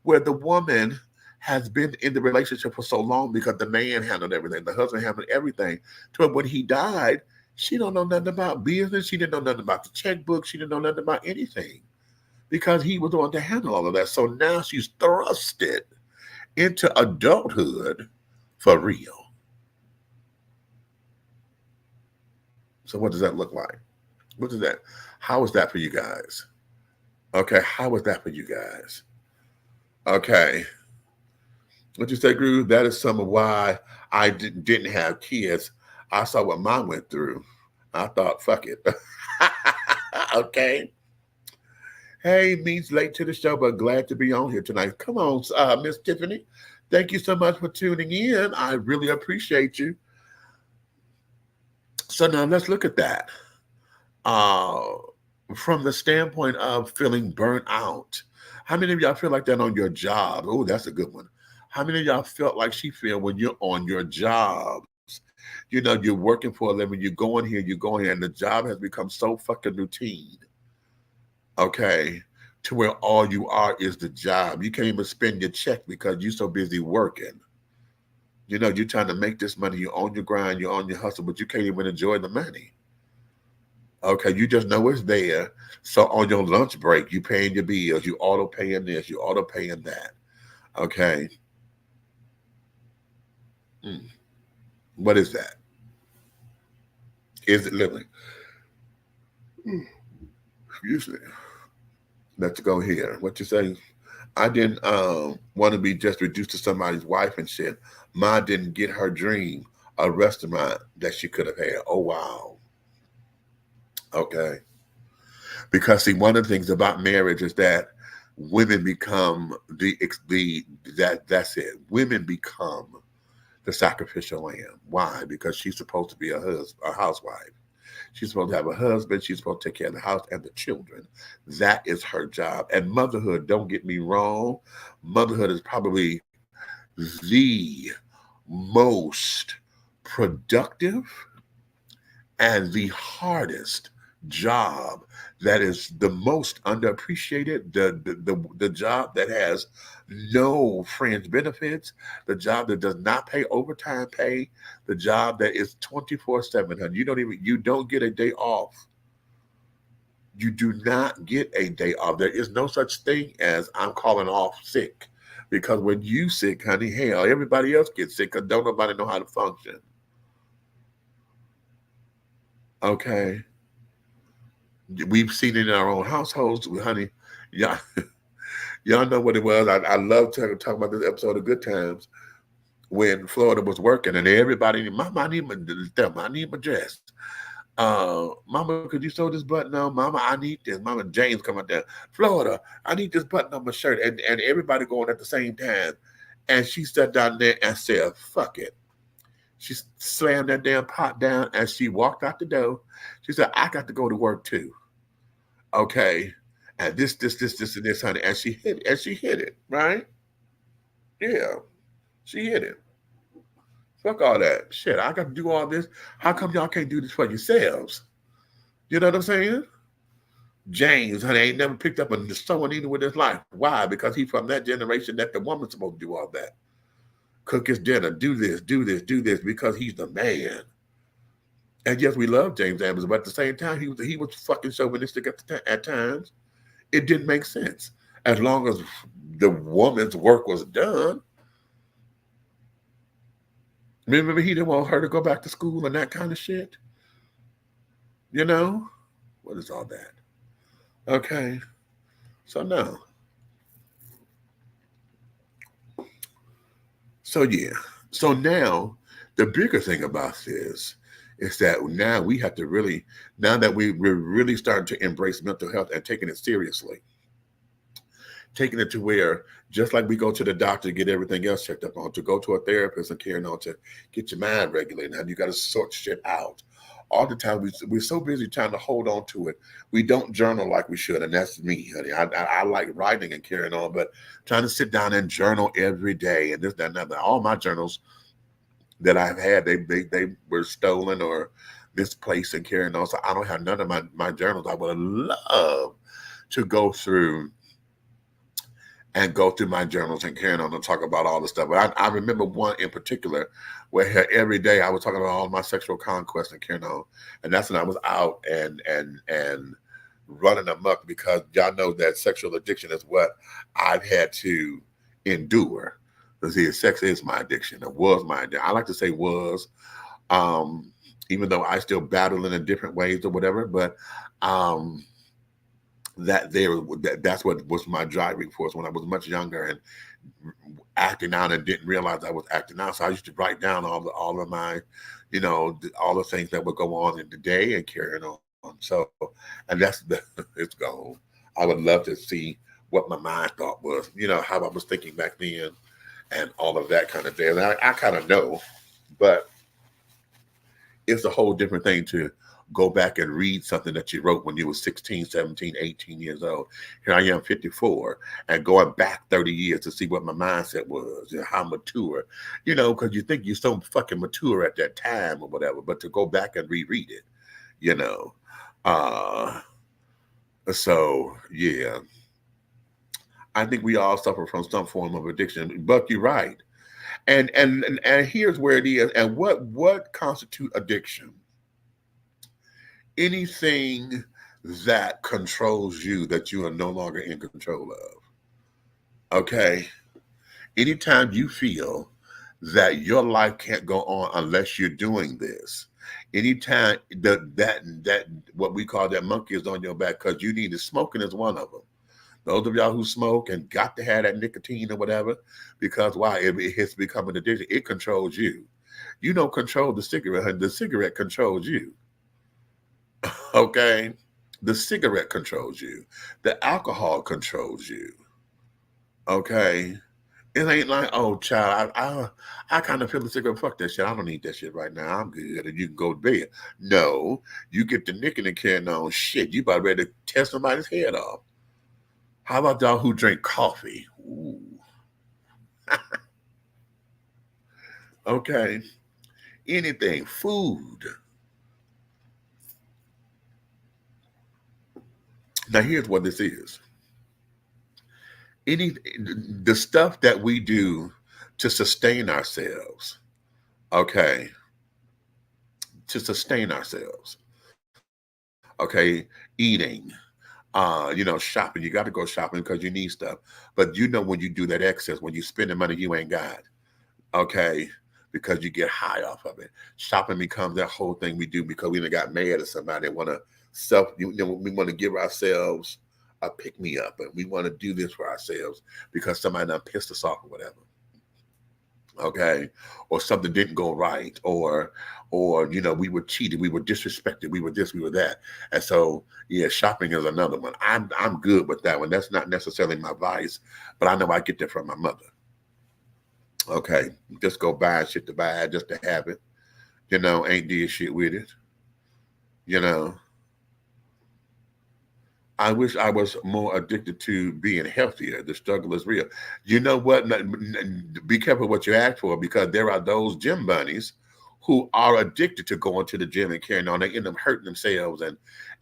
where the woman has been in the relationship for so long because the man handled everything, the husband handled everything, to when he died, she don't know nothing about business. She didn't know nothing about the checkbook. She didn't know nothing about anything because he was the one to handle all of that. So now she's thrusted into adulthood for real. So what does that look like? What is that? How is that for you guys? Okay, how is that for you guys? Okay. What you say, Groove? That is some of why I didn't have kids, I saw what mom went through. I thought, fuck it. Okay. Hey, me's late to the show, but glad to be on here tonight. Come on, Miss Tiffany. Thank you so much for tuning in. I really appreciate you. So now let's look at that. From the standpoint of feeling burnt out. How many of y'all feel like that on your job? Oh, that's a good one. How many of y'all felt like she feel when you're on your jobs? You know, you're working for a living, you're going here, and the job has become so fucking routine. Okay. To where all you are is the job. You can't even spend your check because you're so busy working. You know, you're trying to make this money, you're on your grind, you're on your hustle, but you can't even enjoy the money. Okay, you just know it's there. So on your lunch break, you paying your bills, you auto paying this, you auto paying that. Okay. What is that? Is it living? Excuse me. Let's go here. What you say? I didn't want to be just reduced to somebody's wife and shit. Ma didn't get her dream, a restaurant that she could have had. Oh wow. Okay. Because see, one of the things about marriage is that women become that's it. Women become the sacrificial lamb. Why? Because she's supposed to be a housewife. She's supposed to have a husband. She's supposed to take care of the house and the children. That is her job. And motherhood, don't get me wrong, motherhood is probably the most productive and the hardest job, that is the most underappreciated, the job that has no fringe benefits, the job that does not pay overtime pay, the job that is 24/7. You don't get a day off. You do not get a day off. There is no such thing as I'm calling off sick, because when you sick, honey, hell, everybody else gets sick because don't nobody know how to function. Okay. We've seen it in our own households, honey. Y'all, y'all know what it was. I love to talk about this episode of Good Times when Florida was working and everybody, Mama, I need my dress. Mama, could you sew this button on? Mama, I need this. Mama James come out there. Florida, I need this button on my shirt. And everybody going at the same time. And she sat down there and said, fuck it. She slammed that damn pot down as she walked out the door. She said, I got to go to work too. Okay. And this, and this, honey. And she hit it, right? Yeah. She hit it. Fuck all that. Shit, I got to do all this. How come y'all can't do this for yourselves? You know what I'm saying? James, honey, ain't never picked up a sewing needle with his life. Why? Because he's from that generation that the woman's supposed to do all that. Cook his dinner, do this, because he's the man. And yes, we love James Adams, but at the same time, he was fucking chauvinistic at times. It didn't make sense. As long as the woman's work was done. Remember, he didn't want her to go back to school and that kind of shit. You know? What is all that? Okay. So no. So yeah. So now the bigger thing about this is that now we have to really, now that we're really starting to embrace mental health and taking it seriously, taking it to where just like we go to the doctor to get everything else checked up on, to go to a therapist and carrying on to get your mind regulated, and you got to sort shit out. All the time we're so busy trying to hold on to it. We don't journal like we should, and that's me, honey. I like writing and carrying on, but trying to sit down and journal every day and this, that, and that. All my journals that I've had, they were stolen or misplaced and carrying on. So I don't have none of my journals. I would love to go through my journals and carrying on and talk about all the stuff. But I remember one in particular where every day I was talking about all my sexual conquests and carrying on. And that's when I was out and running amok, because y'all know that sexual addiction is what I've had to endure. See, sex is my addiction. It was my addiction. I like to say was, even though I still battle in different ways or whatever, but that's what was my driving force when I was much younger and acting out and didn't realize I was acting out. So I used to write down all of my, all the things that would go on in the day and carrying on. So, and it's gone. I would love to see what my mind thought was, how I was thinking back then and all of that kind of thing. And I kind of know, but it's a whole different thing to go back and read something that you wrote when you were 16, 17, 18 years old. Here I am, 54, and going back 30 years to see what my mindset was and how mature, because you think you're so fucking mature at that time or whatever, but to go back and reread it, so yeah, I think we all suffer from some form of addiction, but you're right. And here's where it is. And what constitute addiction? Anything that controls you that you are no longer in control of. Okay. Anytime you feel that your life can't go on unless you're doing this. Anytime that what we call that monkey is on your back because you need to, smoking is one of them. Those of y'all who smoke and got to have that nicotine or whatever, because why? It has become an addiction. It controls you. You don't control the cigarette. The cigarette controls you. Okay? The cigarette controls you. The alcohol controls you. Okay? It ain't like, oh, child, I kind of feel the cigarette. Fuck that shit. I don't need that shit right now. I'm good. And you can go to bed. No. You get the nicotine carrying on shit. You about ready to tear somebody's head off. How about y'all who drink coffee? Ooh. Okay. Anything. Food. Now, here's what this is. The stuff that we do to sustain ourselves, okay, to sustain ourselves, okay, eating, shopping. You got to go shopping because you need stuff. But when you do that excess, when you spend the money you ain't got, okay, because you get high off of it. Shopping becomes that whole thing we do because we done got mad at somebody and want to we want to give ourselves a pick me up, and we want to do this for ourselves because somebody done pissed us off or whatever. Okay, or something didn't go right, or we were cheated, we were disrespected, we were this, we were that, and so yeah, shopping is another one. I'm good with that one. That's not necessarily my vice, but I know I get that from my mother. Okay, just go buy shit to buy just to have it, ain't did shit with it, I wish I was more addicted to being healthier. The struggle is real. You know what? Be careful what you ask for, because there are those gym bunnies who are addicted to going to the gym and carrying on. They end up hurting themselves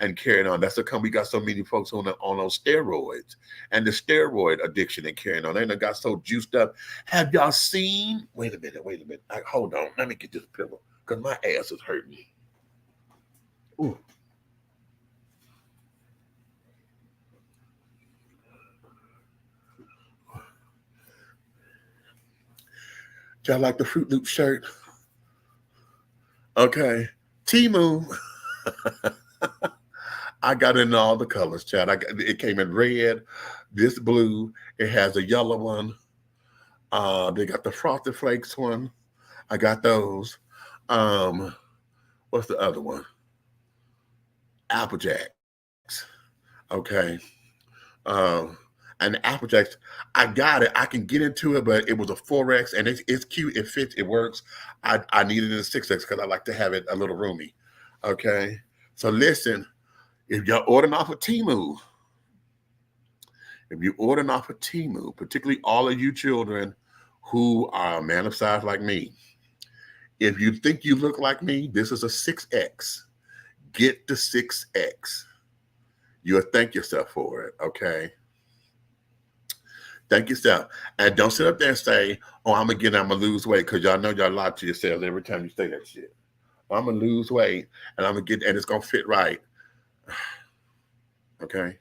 and carrying on. That's because we got so many folks on those steroids and the steroid addiction and carrying on. They done got so juiced up. Have y'all seen? Wait a minute. Hold on. Let me get this pillow because my ass is hurting. Ooh. Y'all like the Fruit Loop shirt? Okay. Temu. I got in all the colors, Chad. It came in red, this blue. It has a yellow one. They got the Frosted Flakes one. I got those. What's the other one? Apple Jacks. Okay. And the Apple Jacks, I got it. I can get into it, but it was a 4X, and it's cute. It fits. It works. I need it in a 6X because I like to have it a little roomy. Okay? So listen, if you're ordering off of Temu, particularly all of you children who are a man of size like me, if you think you look like me, this is a 6X. Get the 6X. You'll thank yourself for it, okay? Thank yourself. And don't sit up there and say, oh, I'm going to lose weight, because y'all know y'all lie to yourselves every time you say that shit. I'm going to lose weight, and I'm going to get, and it's going to fit right. Okay?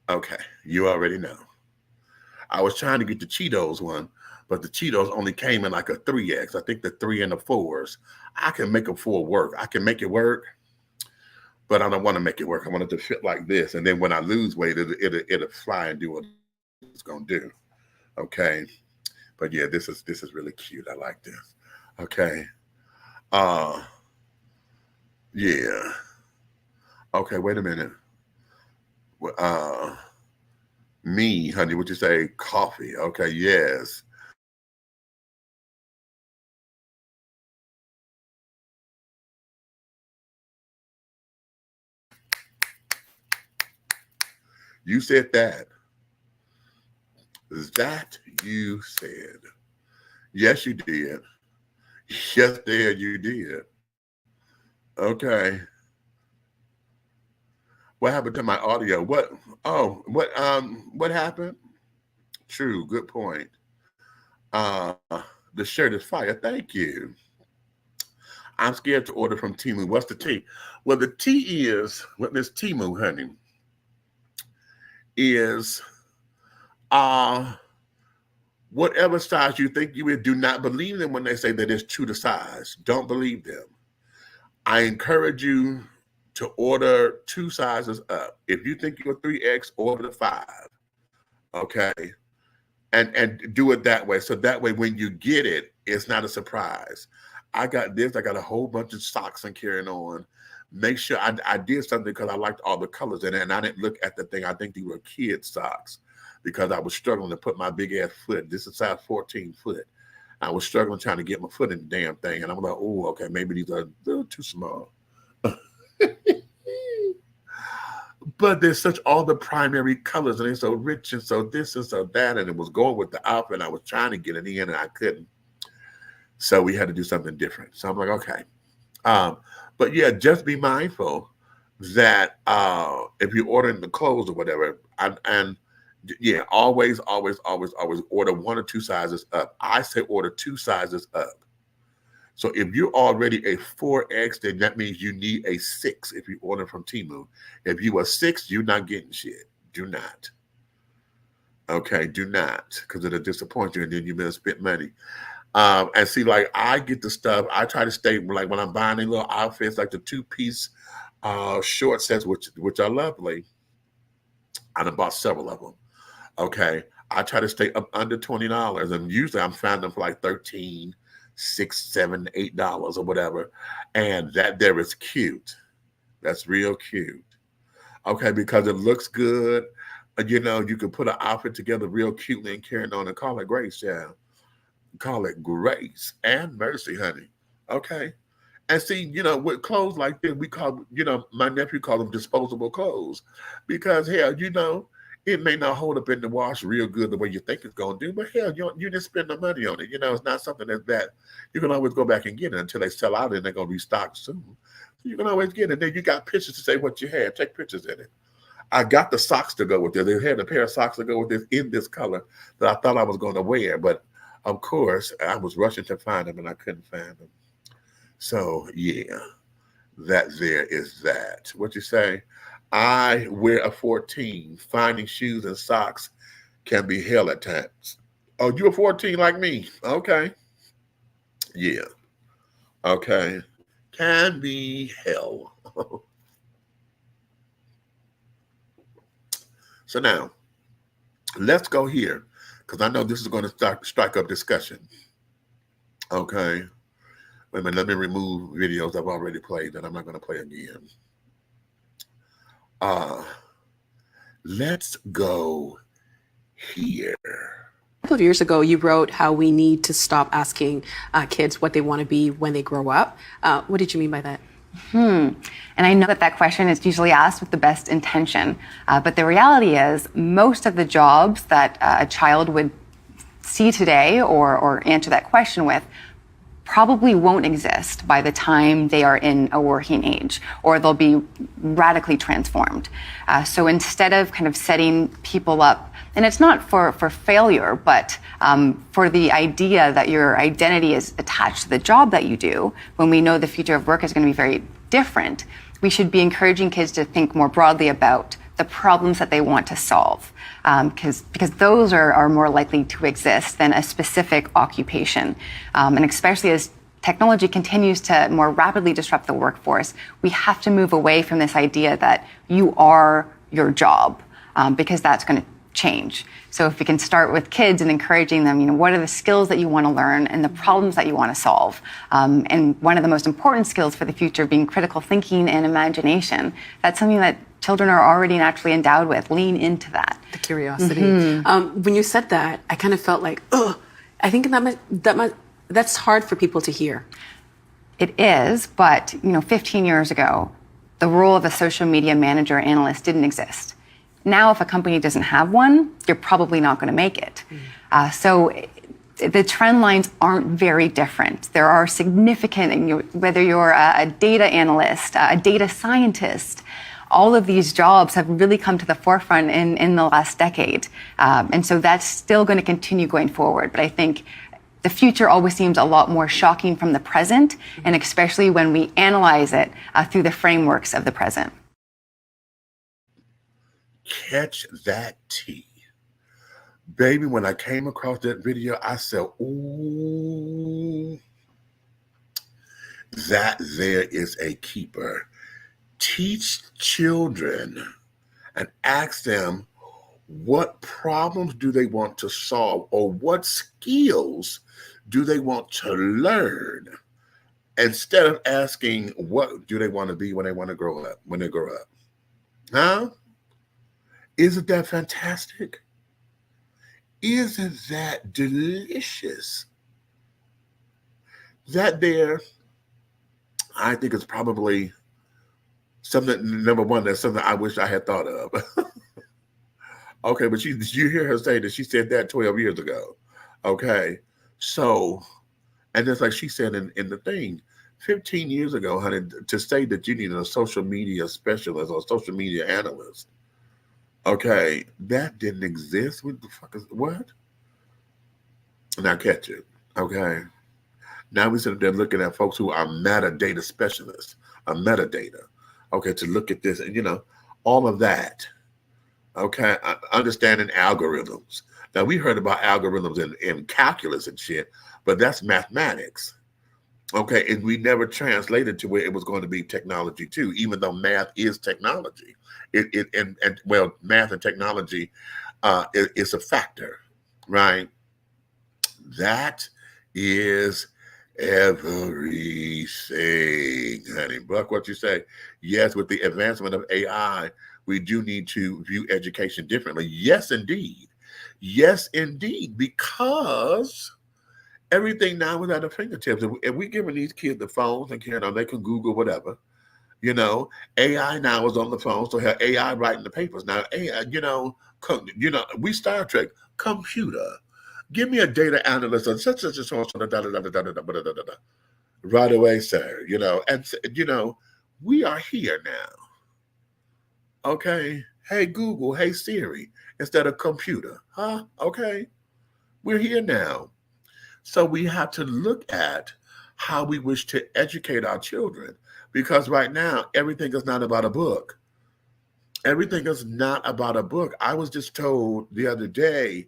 Okay. You already know. I was trying to get the Cheetos one, but the Cheetos only came in like a 3X. I think the 3 and the 4s. I can make a 4 work. I can make it work, but I don't want to make it work. I want it to fit like this. And then when I lose weight, it'll fly and do what it's going to do. Okay. But yeah, this is really cute. I like this. Okay. Yeah. Okay, wait a minute. Me, honey, what you say? Coffee. Okay, yes. You said that. That you said. Yes, you did. Yes, there you did. Okay. What happened to my audio? What? Oh, what happened? True. Good point. The shirt is fire. Thank you. I'm scared to order from Temu. What's the T? Well, the T is what this Temu, honey, is whatever size you think you would. Do not believe them when they say that it's true to size. Don't believe them. I encourage you to order 2 sizes up. If you think you're 3X, order the 5. Okay. And do it that way. So that way when you get it, it's not a surprise. I got this. I got a whole bunch of socks I'm carrying on. Make sure I did something because I liked all the colors in it, and I didn't look at the thing. I think these were kid socks because I was struggling to put my big ass foot. This is size 14 foot. I was struggling trying to get my foot in the damn thing, and I'm like, oh, okay, maybe these are a little too small. But there's such all the primary colors, and they're so rich and so this and so that, and it was going with the outfit. I was trying to get it in, and I couldn't. So we had to do something different. So I'm like, okay. But yeah, just be mindful that if you're ordering the clothes or whatever, and yeah, always order 1 or 2 sizes up. I say order 2 sizes up. So if you're already a 4X, then that means you need a 6 if you order from Temu. If you are 6, you're not getting shit. Do not. Okay, do not, because it'll disappoint you, and then you're gonna spend money. And see, like I get the stuff. I try to stay like when I'm buying these little outfits, like the 2-piece short sets, which are lovely. I done bought several of them. Okay, I try to stay up under $20, and usually I'm finding them for like $13, $6, $7, $8 or whatever. And that there is cute. That's real cute. Okay, because it looks good. You know, you can put an outfit together real cutely and carry it on and call it grace, yeah. Call it grace and mercy, honey. Okay. And see, you know, with clothes like this, we call, you know, my nephew called them disposable clothes because, hell, you know, it may not hold up in the wash real good the way you think it's going to do, but hell, you didn't spend no money on it. You know, it's not something that you can always go back and get it until they sell out and they're going to restock soon. So you can always get it. Then you got pictures to say what you had. Take pictures in it. I got the socks to go with this. They had a pair of socks to go with this in this color that I thought I was going to wear, but of course, I was rushing to find them and I couldn't find them. So, yeah, that there is that. What you say? I wear a 14. Finding shoes and socks can be hell at times. Oh, you a 14 like me? Okay. Yeah. Okay. Can be hell. So now, let's go here. Because I know this is going to strike up discussion. Okay. Wait a minute. Let me remove videos I've already played that I'm not going to play again. Let's go here. A couple of years ago, you wrote how we need to stop asking kids what they want to be when they grow up. What did you mean by that? And I know that question is usually asked with the best intention, but the reality is most of the jobs that a child would see today or answer that question with probably won't exist by the time they are in a working age, or they'll be radically transformed. So instead of kind of setting people up, and it's not for failure, but for the idea that your identity is attached to the job that you do, when we know the future of work is going to be very different, we should be encouraging kids to think more broadly about the problems that they want to solve, because those are more likely to exist than a specific occupation. And especially as technology continues to more rapidly disrupt the workforce, we have to move away from this idea that you are your job, because that's going to change. So if we can start with kids and encouraging them, what are the skills that you want to learn and the problems that you want to solve? And one of the most important skills for the future being critical thinking and imagination. That's something that children are already naturally endowed with. Lean into that. The curiosity. When you said that, I kind of felt like, I think that's hard for people to hear. It is, but 15 years ago, the role of a social media manager or analyst didn't exist. Now, if a company doesn't have one, you're probably not going to make it. So the trend lines aren't very different. There are significant, whether you're a data analyst, a data scientist, all of these jobs have really come to the forefront in the last decade. And so that's still going to continue going forward. But I think the future always seems a lot more shocking from the present, and especially when we analyze it through the frameworks of the present. Catch that tea. Baby, when I came across that video, I said, ooh, that there is a keeper. Teach children and ask them what problems do they want to solve, or what skills do they want to learn, instead of asking what do they want to be when they want to grow up, when they grow up. Huh? Isn't that fantastic? Isn't that delicious? That there, I think it's probably something, number one, that's something I wish I had thought of. Okay, but did you hear her say that she said that 12 years ago? Okay, so, and just like she said in the thing, 15 years ago, honey, to say that you needed a social media specialist or a social media analyst, okay, that didn't exist. What the fuck is, what? Now catch it, okay? Now we sit there looking at folks who are metadata specialists, metadata, okay, to look at this and, all of that, okay, understanding algorithms. Now, we heard about algorithms in calculus and shit, but that's mathematics, okay? And we never translated to where it was going to be technology too, even though math is technology. Well, math and technology is a factor, right? That is everything, honey. Buck, what you say? Yes, with the advancement of AI, we do need to view education differently. Yes, indeed. Yes, indeed, because everything now is at our fingertips. If we're giving these kids the phones and they can Google whatever, AI now is on the phone, so have AI writing the papers. Now, AI, we Star Trek, computer. Give me a data analyst on such and so right away, sir. And we are here now. Okay. Hey, Google. Hey, Siri. Instead of computer. Huh? Okay. We're here now. So we have to look at how we wish to educate our children, because right now, everything is not about a book. Everything is not about a book. I was just told the other day,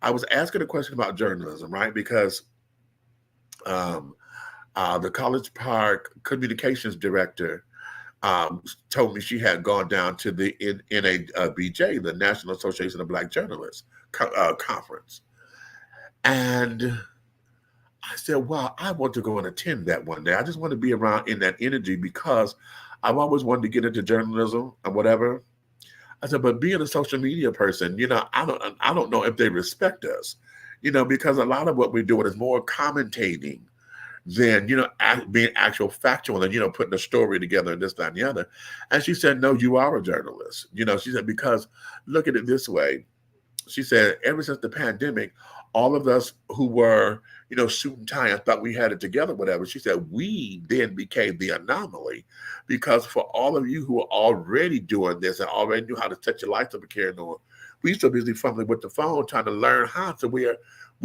I was asking a question about journalism, right? Because the College Park communications director told me she had gone down to the NABJ, the National Association of Black Journalists conference. And I said, wow, I want to go and attend that one day. I just want to be around in that energy, because I've always wanted to get into journalism or whatever. I said, but being a social media person, I don't know if they respect us, because a lot of what we're doing is more commentating than, being actual factual and, putting a story together and this, that, and the other. And she said, no, you are a journalist. She said, because look at it this way. She said, ever since the pandemic, all of us who were, suit and tie and thought we had it together, whatever. She said, we then became the anomaly, because for all of you who were already doing this and already knew how to touch your lights up and carry on, we so busy fumbling with the phone trying to learn how. So we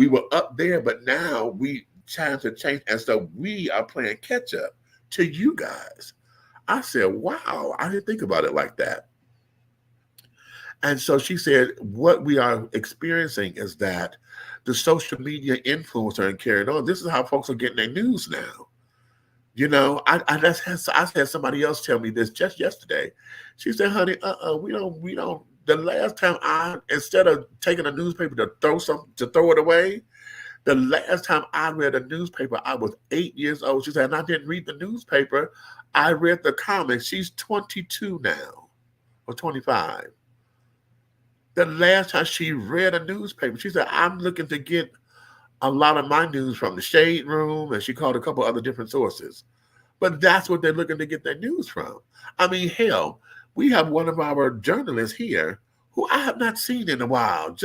were up there, but now we times have changed, and so we are playing catch up to you guys. I said, wow, I didn't think about it like that. And so she said, what we are experiencing is that the social media influencer and carrying on, this is how folks are getting their news now. I had somebody else tell me this just yesterday. She said, "Honey, we don't. The last time instead of taking a newspaper to throw it away, the last time I read a newspaper, I was 8 years old." She said, "And I didn't read the newspaper. I read the comics." She's 22 now, or 25. The last time she read a newspaper, she said, "I'm looking to get a lot of my news from the Shade Room," and she called a couple other different sources. But that's what they're looking to get their news from. I mean, hell, we have one of our journalists here who I have not seen in a while.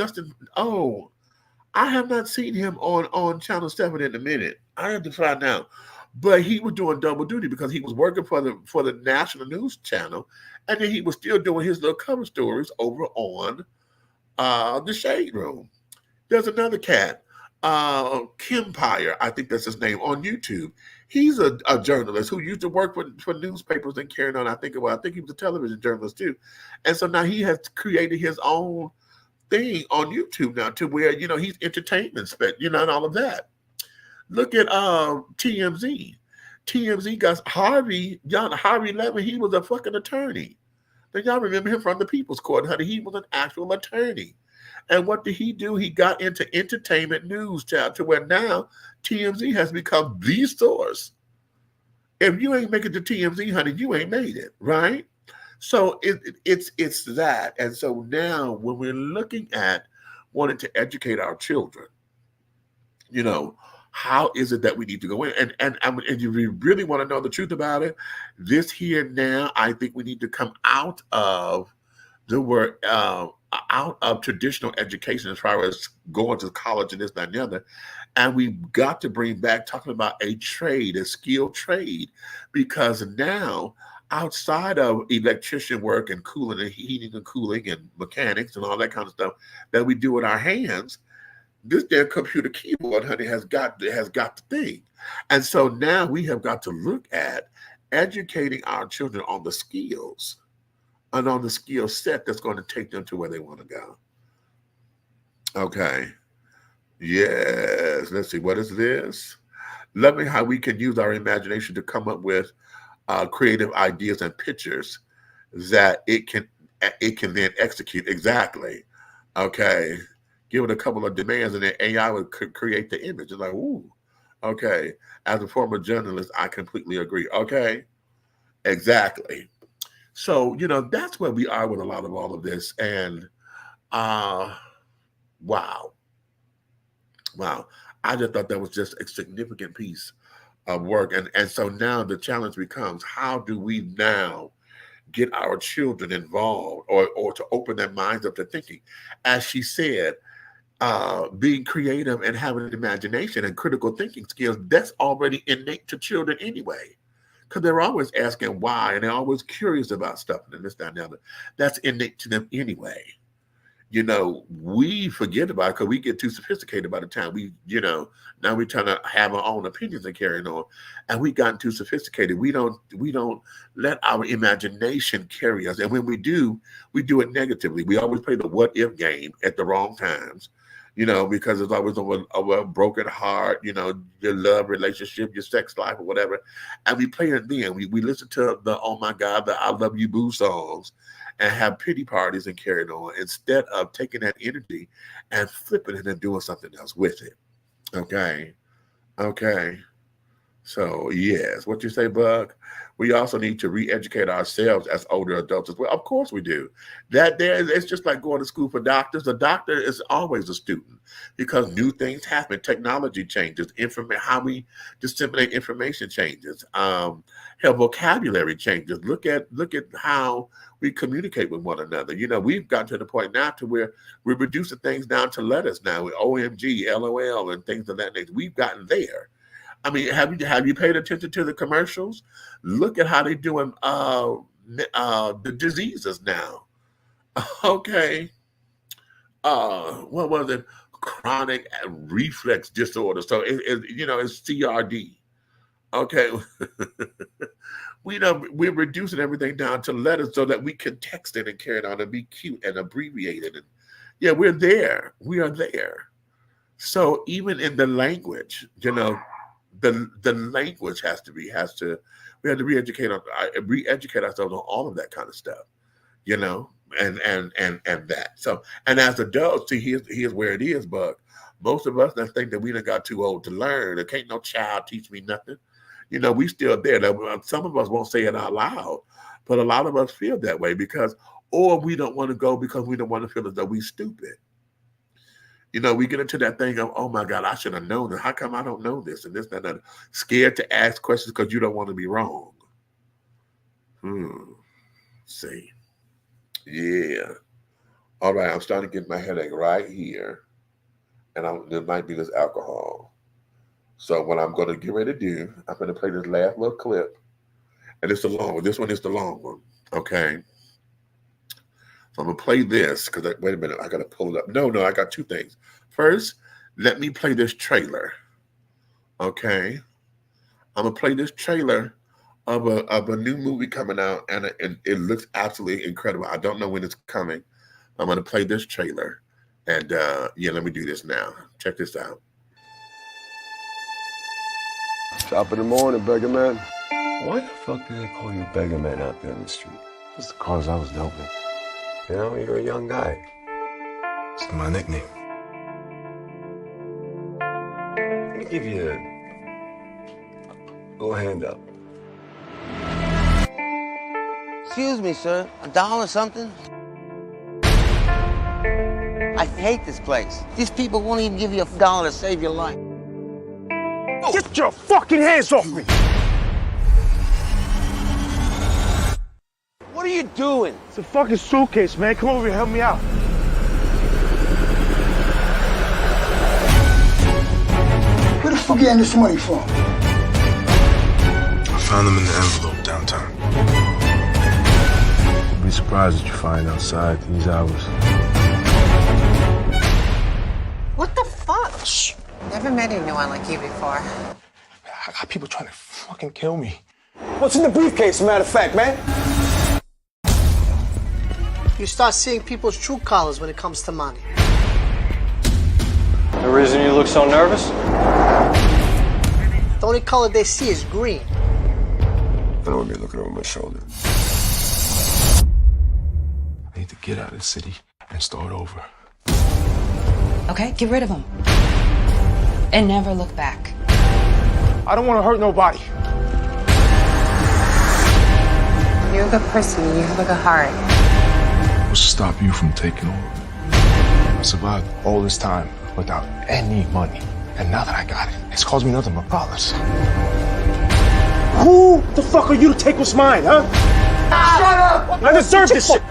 I have not seen him on Channel 7 in a minute. I have to find out. But he was doing double duty because he was working for the national news channel, and then he was still doing his little cover stories over on the Shade Room. There's another cat, Kimpire, I think that's his name, on YouTube. He's a journalist who used to work for newspapers and carrying on. I think he was a television journalist too. And so now he has created his own thing on YouTube now to where, he's entertainment spec, and all of that. Look at TMZ. TMZ got Harvey Levin. He was a fucking attorney. Now y'all remember him from the People's Court, honey. He was an actual attorney. And what did he do? He got into entertainment news, child, to where now TMZ has become the source. If you ain't making it to TMZ, honey, you ain't made it, right? So it's that. And so now when we're looking at wanting to educate our children, how is it that we need to go in? And you really want to know the truth about it, this here now, I think we need to come out of the word, out of traditional education as far as going to college and this, that, and the other. And we've got to bring back talking about a trade, a skilled trade, because now outside of electrician work and cooling and heating and cooling and mechanics and all that kind of stuff that we do with our hands, this damn computer keyboard, honey, has got the thing. And so now we have got to look at educating our children on the skills and on the skill set that's going to take them to where they want to go. Okay. Yes. Let's see. What is this? Loving how we can use our imagination to come up with creative ideas and pictures that it can then execute. Exactly. Okay. Give it a couple of demands and then AI would create the image. It's like, ooh, okay. As a former journalist, I completely agree. Okay. Exactly. So, that's where we are with a lot of all of this. And wow. I just thought that was just a significant piece of work. And so now the challenge becomes, how do we now get our children involved or to open their minds up to thinking? As she said, being creative and having an imagination and critical thinking skills, that's already innate to children anyway. Because they're always asking why, and they're always curious about stuff and this, that, and the other. That's innate to them anyway. We forget about it because we get too sophisticated by the time now we're trying to have our own opinions and carrying on. And we've gotten too sophisticated. We don't let our imagination carry us. And when we do it negatively. We always play the what if game at the wrong times. Because it's always over a broken heart, your love relationship, your sex life or whatever. And we play it then. We listen to the, oh my God, the I Love You Boo songs and have pity parties and carry it on instead of taking that energy and flipping it and doing something else with it. Okay. So, yes, what you say, Bug? We also need to re-educate ourselves as older adults as well. Of course we do. It's just like going to school for doctors. A doctor is always a student because new things happen. Technology changes. How we disseminate information changes. How vocabulary changes. Look at how we communicate with one another. We've gotten to the point now to where we're reducing things down to letters now with OMG, LOL, and things of that nature. We've gotten there. I mean, have you paid attention to the commercials? Look at how they're doing the diseases now. Okay. What was it? Chronic reflex disorder. So it's CRD. Okay. We're reducing everything down to letters so that we can text it and carry it on and be cute and abbreviated. And yeah, we're there. We are there. So even in the language, the language has to we have to re-educate ourselves on all of that kind of stuff, you know, and that. So, and as adults, see, here's where it is, Buck. Most of us that think that we done got too old to learn. There can't no child teach me nothing. You know, we still there. Now, some of us won't say it out loud, but a lot of us feel that way because, or we don't want to go because we don't want to feel as though we stupid. You know, we get into that thing of, oh my God, I should have known it. How come I don't know this and this, that, and that? Scared to ask questions because you don't want to be wrong. See. Yeah. All right, I'm starting to get my headache right here. And there might be this alcohol. So what I'm going to get ready to do, I'm going to play this last little clip. And it's the long one. This one is the long one. Okay. So I'm going to play this because, wait a minute, I got to pull it up. No, I got two things. First, let me play this trailer. Okay. I'm going to play this trailer of a new movie coming out, and it looks absolutely incredible. I don't know when it's coming. I'm going to play this trailer. And, yeah, let me do this now. Check this out. Top of the morning, beggar man. Why the fuck do they call you beggar man out there in the street? Just the cars I was dumping. You know, you're a young guy. It's my nickname. Let me give you a little hand up. Excuse me, sir. $1 something? I hate this place. These people won't even give you $1 to save your life. Get your fucking hands off me! What are you doing? It's a fucking suitcase, man. Come over here, help me out. Where the fuck you getting this money from? I found them in the envelope downtown. You'll be surprised what you find outside these hours. What the fuck? Shh. Never met anyone like you before. I got people trying to fucking kill me. What's in the briefcase, as a matter of fact, man? You start seeing people's true colors when it comes to money. The reason you look so nervous? The only color they see is green. I don't want to be looking over my shoulder. I need to get out of the city and start over. Okay, get rid of them. And never look back. I don't want to hurt nobody. You're a good person. You have a good heart. What's to stop you from taking over? I survived all this time without any money. And now that I got it, it's caused me nothing but problems. Who the fuck are you to take what's mine, huh? Shut up! I deserve this shit!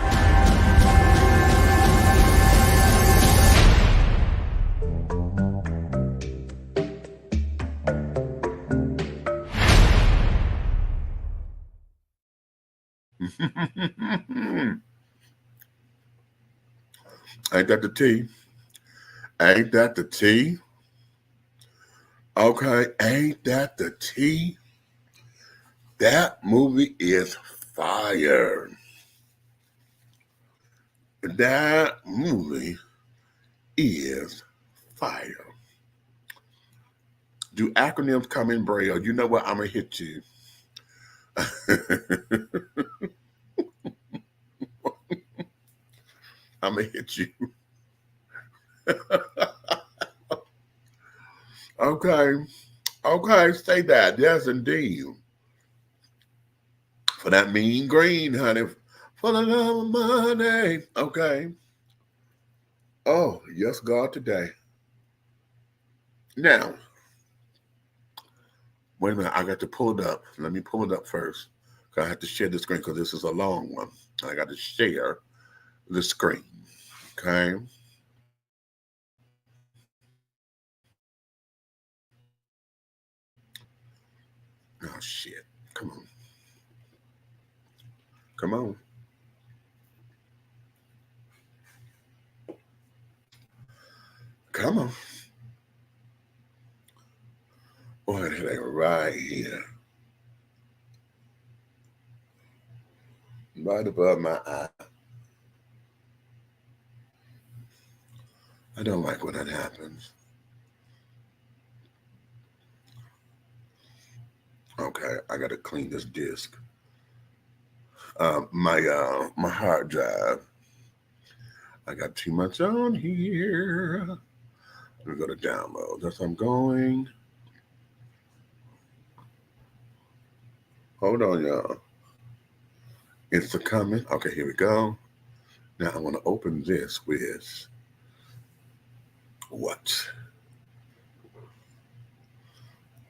Ain't that the tea? Ain't that the tea? Okay, ain't that the tea? That movie is fire. That movie is fire. Do acronyms come in Braille? You know what? I'm going to hit you. I'm going to hit you. Okay, say that. Yes, indeed. For that mean green, honey. For the love of money. Okay. Oh, yes, God, today. Now, wait a minute. I got to pull it up. Let me pull it up first. I have to share the screen because this is a long one. I got to share the screen. Okay. Oh, shit. Come on. Come on. Come on. Boy, it ain't right here. Right above my eye. I don't like when that happens. Okay, I gotta clean this disk. My hard drive. I got too much on here. Let me go to download. That's where I'm going. Hold on, y'all. It's coming. Okay, here we go. Now I want to open this with what?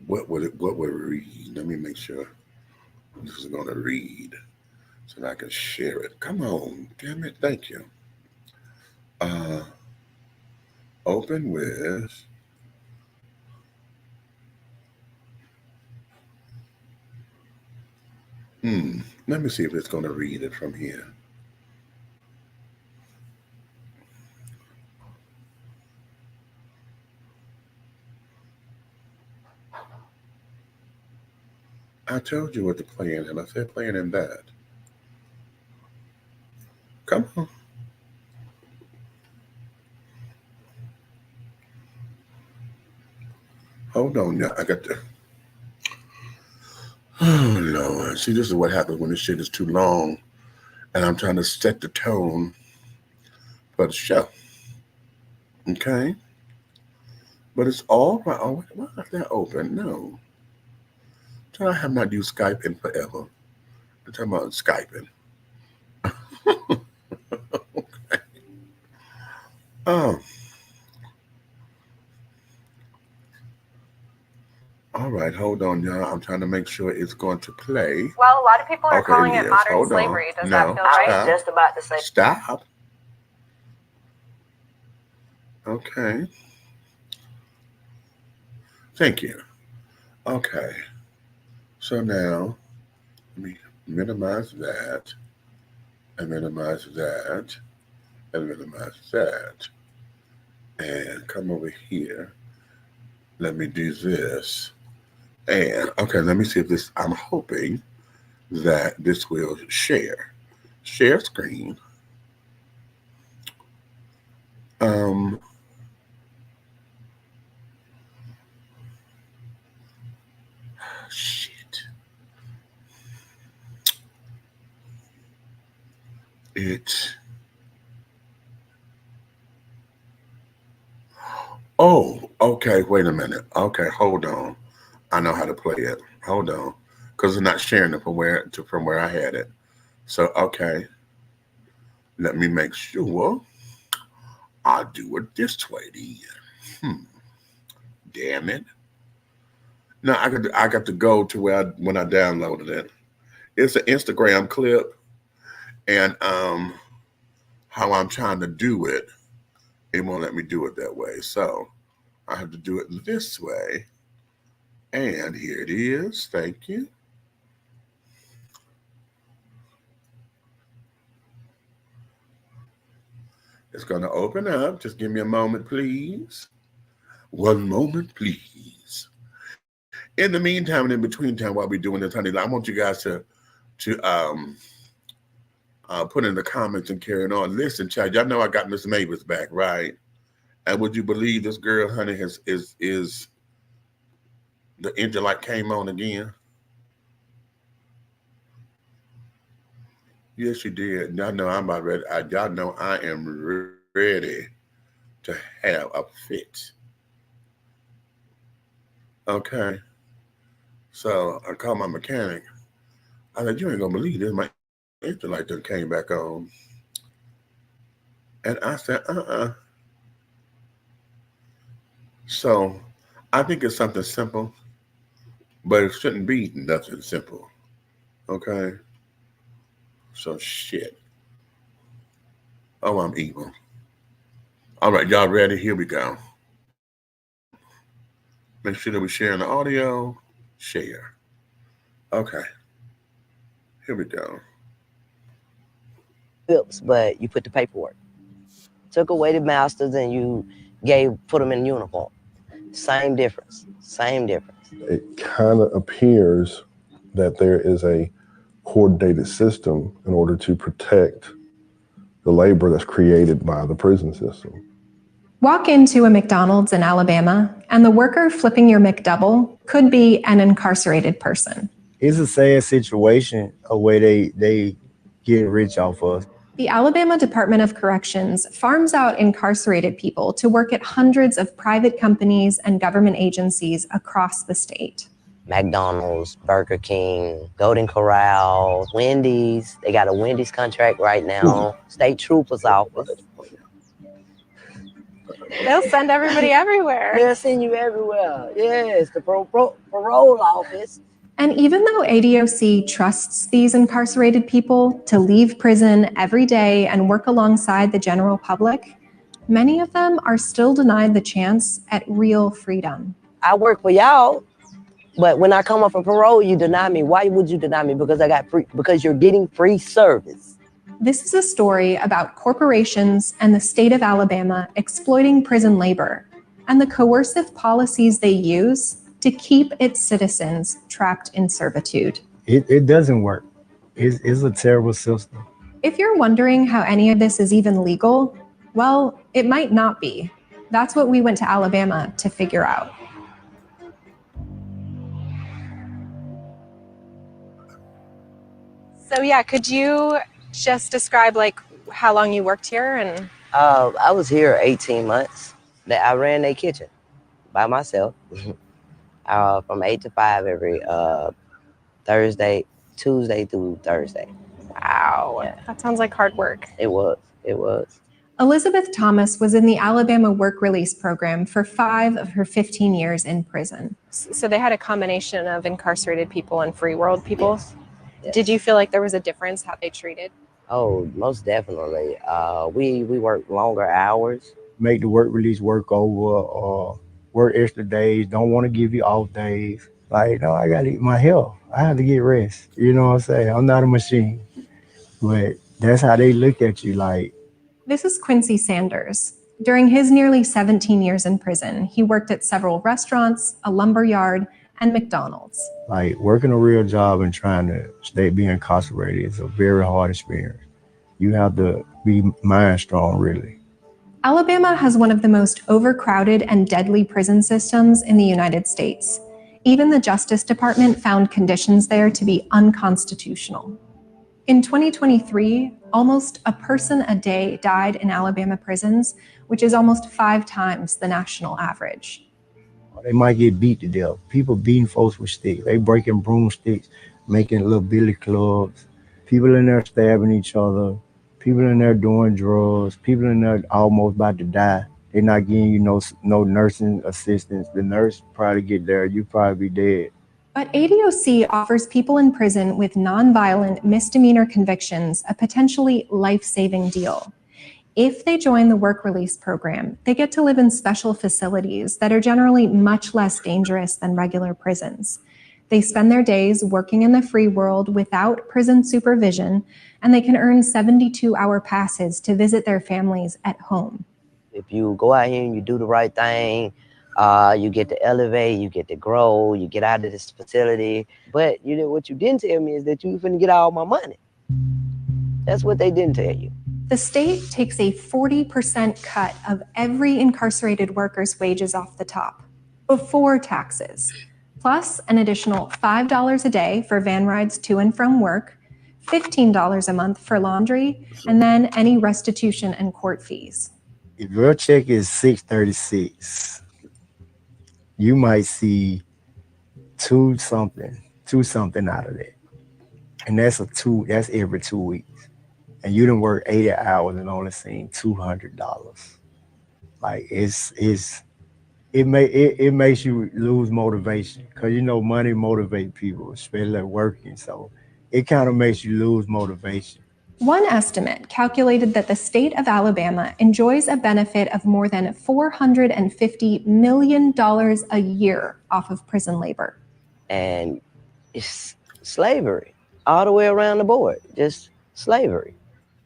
What would it read? Let me make sure this is going to read so that I can share it. Come on, damn it. Thank you. Open with let me see if it's going to read it from here. I told you what to play in, and I said playing in that. Come on. Hold on, y'all. I got to. Oh, Lord. See, this is what happens when this shit is too long, and I'm trying to set the tone for the show. Okay? But it's all right. Oh, why is that open? No. I have not used Skype in forever. I'm talking about Skyping. Okay. All right, hold on, y'all. I'm trying to make sure it's going to play. Well, a lot of people are calling it modern Hold slavery. on. Does No, that feel right? stop. I was just about to say. Stop. Okay. Thank you. Okay. So now, let me minimize that, and minimize that, and minimize that, and come over here. Let me do this. And, okay, let me see if this, I'm hoping that this will share. Share screen. Shit. Oh, okay, wait a minute. Okay, hold on. I know how to play it. Hold on. Because it's not sharing it from where I had it. So, okay. Let me make sure I do it this way then. Damn it. No, I got to go to when I downloaded it. It's an Instagram clip, and how I'm trying to do it, it won't let me do it that way. So I have to do it this way. And here it is. Thank you. It's going to open up. Just give me a moment, please. One moment, please. In the meantime and in between time while we're doing this, honey, I want you guys to put in the comments and carrying on. Listen, child, y'all know I got Miss Mavis back, right? And would you believe this girl, honey, is the engine light came on again? Yes, she did. Y'all know I'm about ready. Y'all know I am ready to have a fit. Okay. So I called my mechanic. I said, you ain't gonna believe this. My engine light just came back on. And I said, So I think it's something simple, but it shouldn't be nothing simple. Okay. So shit. Oh, I'm evil. All right, y'all ready? Here we go. Make sure that we're sharing the audio. Share. Okay. Here we go. But you put the paperwork. Took away the masters and you put them in uniform. Same difference. Same difference. It kind of appears that there is a coordinated system in order to protect the labor that's created by the prison system. Walk into a McDonald's in Alabama, and the worker flipping your McDouble could be an incarcerated person. it's a sad situation a way they get rich off us. The Alabama Department of Corrections farms out incarcerated people to work at hundreds of private companies and government agencies across the state. McDonald's, Burger King, Golden Corral, Wendy's. They got a Wendy's contract right now. State Trooper's office. They'll send everybody everywhere. They'll send you everywhere. Yes, the parole office. And even though ADOC trusts these incarcerated people to leave prison every day and work alongside the general public, many of them are still denied the chance at real freedom. I work for y'all, but when I come up for parole, you deny me. Why would you deny me? Because you're getting free service. This is a story about corporations and the state of Alabama exploiting prison labor and the coercive policies they use to keep its citizens trapped in servitude. It doesn't work. It's a terrible system. If you're wondering how any of this is even legal, well, it might not be. That's what we went to Alabama to figure out. So yeah, could you just describe like how long you worked here? And I was here 18 months. I ran their kitchen by myself. From 8 to 5 every Tuesday through Thursday. Wow, yeah. That sounds like hard work. It was. Elizabeth Thomas was in the Alabama Work Release Program for 5 of her 15 years in prison. So they had a combination of incarcerated people and free world people. Yes. Did you feel like there was a difference how they treated? Oh, most definitely. We work longer hours. Make the work release work over or work extra days, don't want to give you off days. Like, no, I gotta eat my health. I have to get rest. You know what I'm saying? I'm not a machine. But that's how they look at you like. This is Quincy Sanders. During his nearly 17 years in prison, he worked at several restaurants, a lumber yard, and McDonald's. Like, working a real job and trying to be incarcerated is a very hard experience. You have to be mind strong, really. Alabama has one of the most overcrowded and deadly prison systems in the United States. Even the Justice Department found conditions there to be unconstitutional. In 2023, almost a person a day died in Alabama prisons, which is almost 5 times the national average. They might get beat to death. People beating folks with sticks. They breaking broomsticks, making little billy clubs. People in there stabbing each other. People in there doing drugs. People in there almost about to die. They're not giving you no nursing assistance. The nurse probably get there. You probably be dead. But ADOC offers people in prison with nonviolent misdemeanor convictions a potentially life-saving deal. If they join the work release program, they get to live in special facilities that are generally much less dangerous than regular prisons. They spend their days working in the free world without prison supervision, and they can earn 72-hour passes to visit their families at home. If you go out here and you do the right thing, you get to elevate, you get to grow, you get out of this facility. But what you didn't tell me is that you finna get all my money. That's what they didn't tell you. The state takes a 40% cut of every incarcerated worker's wages off the top, before taxes, plus an additional $5 a day for van rides to and from work, $15 a month for laundry, and then any restitution and court fees. If your check is $636, you might see two something out of that. And that's every 2 weeks. And you done work 80 hours and only seen $200. Like it makes you lose motivation, because money motivates people, especially at working. So it kind of makes you lose motivation. One estimate calculated that the state of Alabama enjoys a benefit of more than $450 million a year off of prison labor. And it's slavery all the way around the board, just slavery.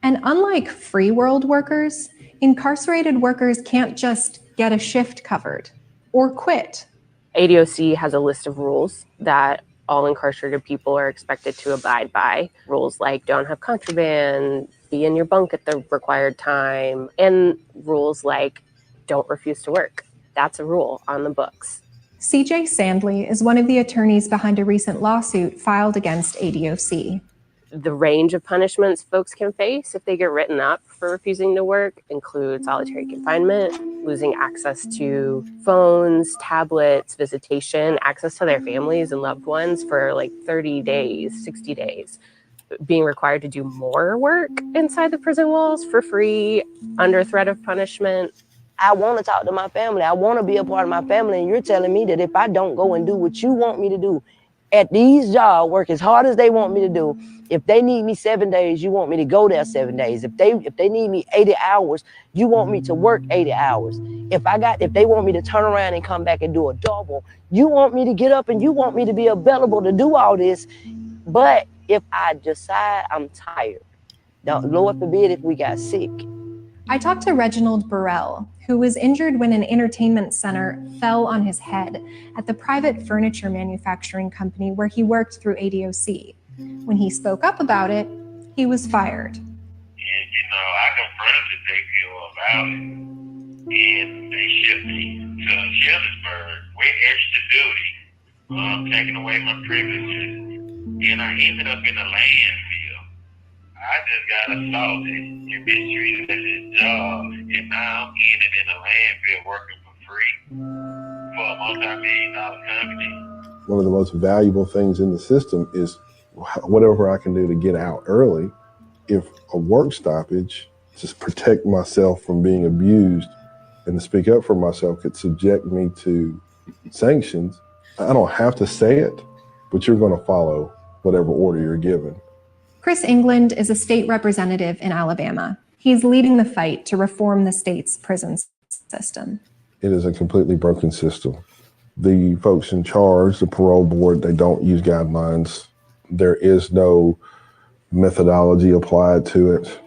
And unlike free world workers, incarcerated workers can't just get a shift covered or quit. ADOC has a list of rules that all incarcerated people are expected to abide by. Rules like don't have contraband, be in your bunk at the required time, and rules like don't refuse to work. That's a rule on the books. CJ Sandley is one of the attorneys behind a recent lawsuit filed against ADOC. The range of punishments folks can face if they get written up for refusing to work include solitary confinement, losing access to phones, tablets, visitation, access to their families and loved ones for like 30 days, 60 days, being required to do more work inside the prison walls for free, under threat of punishment. I want to talk to my family. I want to be a part of my family. And you're telling me that if I don't go and do what you want me to do at these jobs, work as hard as they want me to do, if they need me 7 days, you want me to go there 7 days. If they need me 80 hours, you want me to work 80 hours. If they want me to turn around and come back and do a double, you want me to get up and you want me to be available to do all this. But if I decide I'm tired, Lord forbid if we got sick. I talked to Reginald Burrell, who was injured when an entertainment center fell on his head at the private furniture manufacturing company where he worked through ADOC. When he spoke up about it, he was fired. And, I confronted the JPO about it, and they shipped me to Shieldsburg with extra duty, taking away my privileges, and I ended up in a landfill. I just got assaulted and mistreated at this job, and now I'm in a landfill working for free for a multi-million-dollar company. One of the most valuable things in the system is whatever I can do to get out early. If a work stoppage, just protect myself from being abused and to speak up for myself could subject me to sanctions, I don't have to say it, but you're going to follow whatever order you're given. Chris England is a state representative in Alabama. He's leading the fight to reform the state's prison system. It is a completely broken system. The folks in charge, the parole board, they don't use guidelines. There is no methodology applied to it.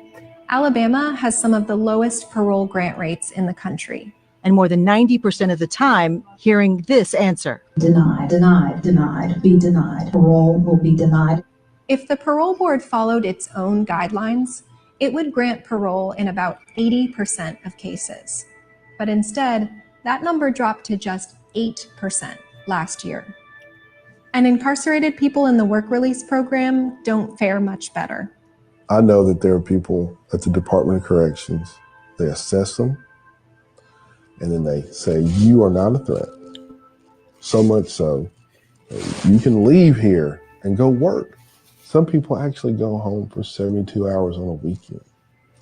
Alabama has some of the lowest parole grant rates in the country. And more than 90% of the time, hearing this answer. Denied, denied, denied, be denied. Parole will be denied. If the parole board followed its own guidelines, it would grant parole in about 80% of cases. But instead, that number dropped to just 8% last year. And incarcerated people in the work release program don't fare much better. I know that there are people at the Department of Corrections, they assess them, and then they say, you are not a threat. So much so, you can leave here and go work. Some people actually go home for 72 hours on a weekend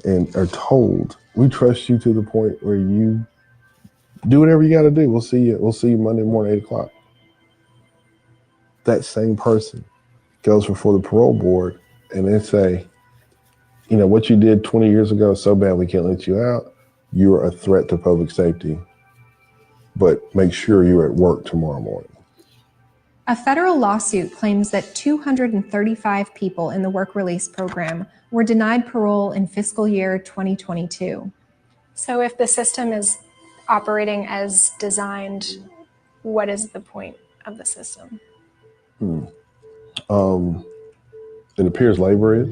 and are told, we trust you to the point where you do whatever you got to do. We'll see you Monday morning, 8 o'clock. That same person goes before the parole board and they say, what you did 20 years ago is so bad we can't let you out. You're a threat to public safety, but make sure you're at work tomorrow morning. A federal lawsuit claims that 235 people in the work release program were denied parole in fiscal year 2022. So if the system is operating as designed, what is the point of the system? It appears labor is.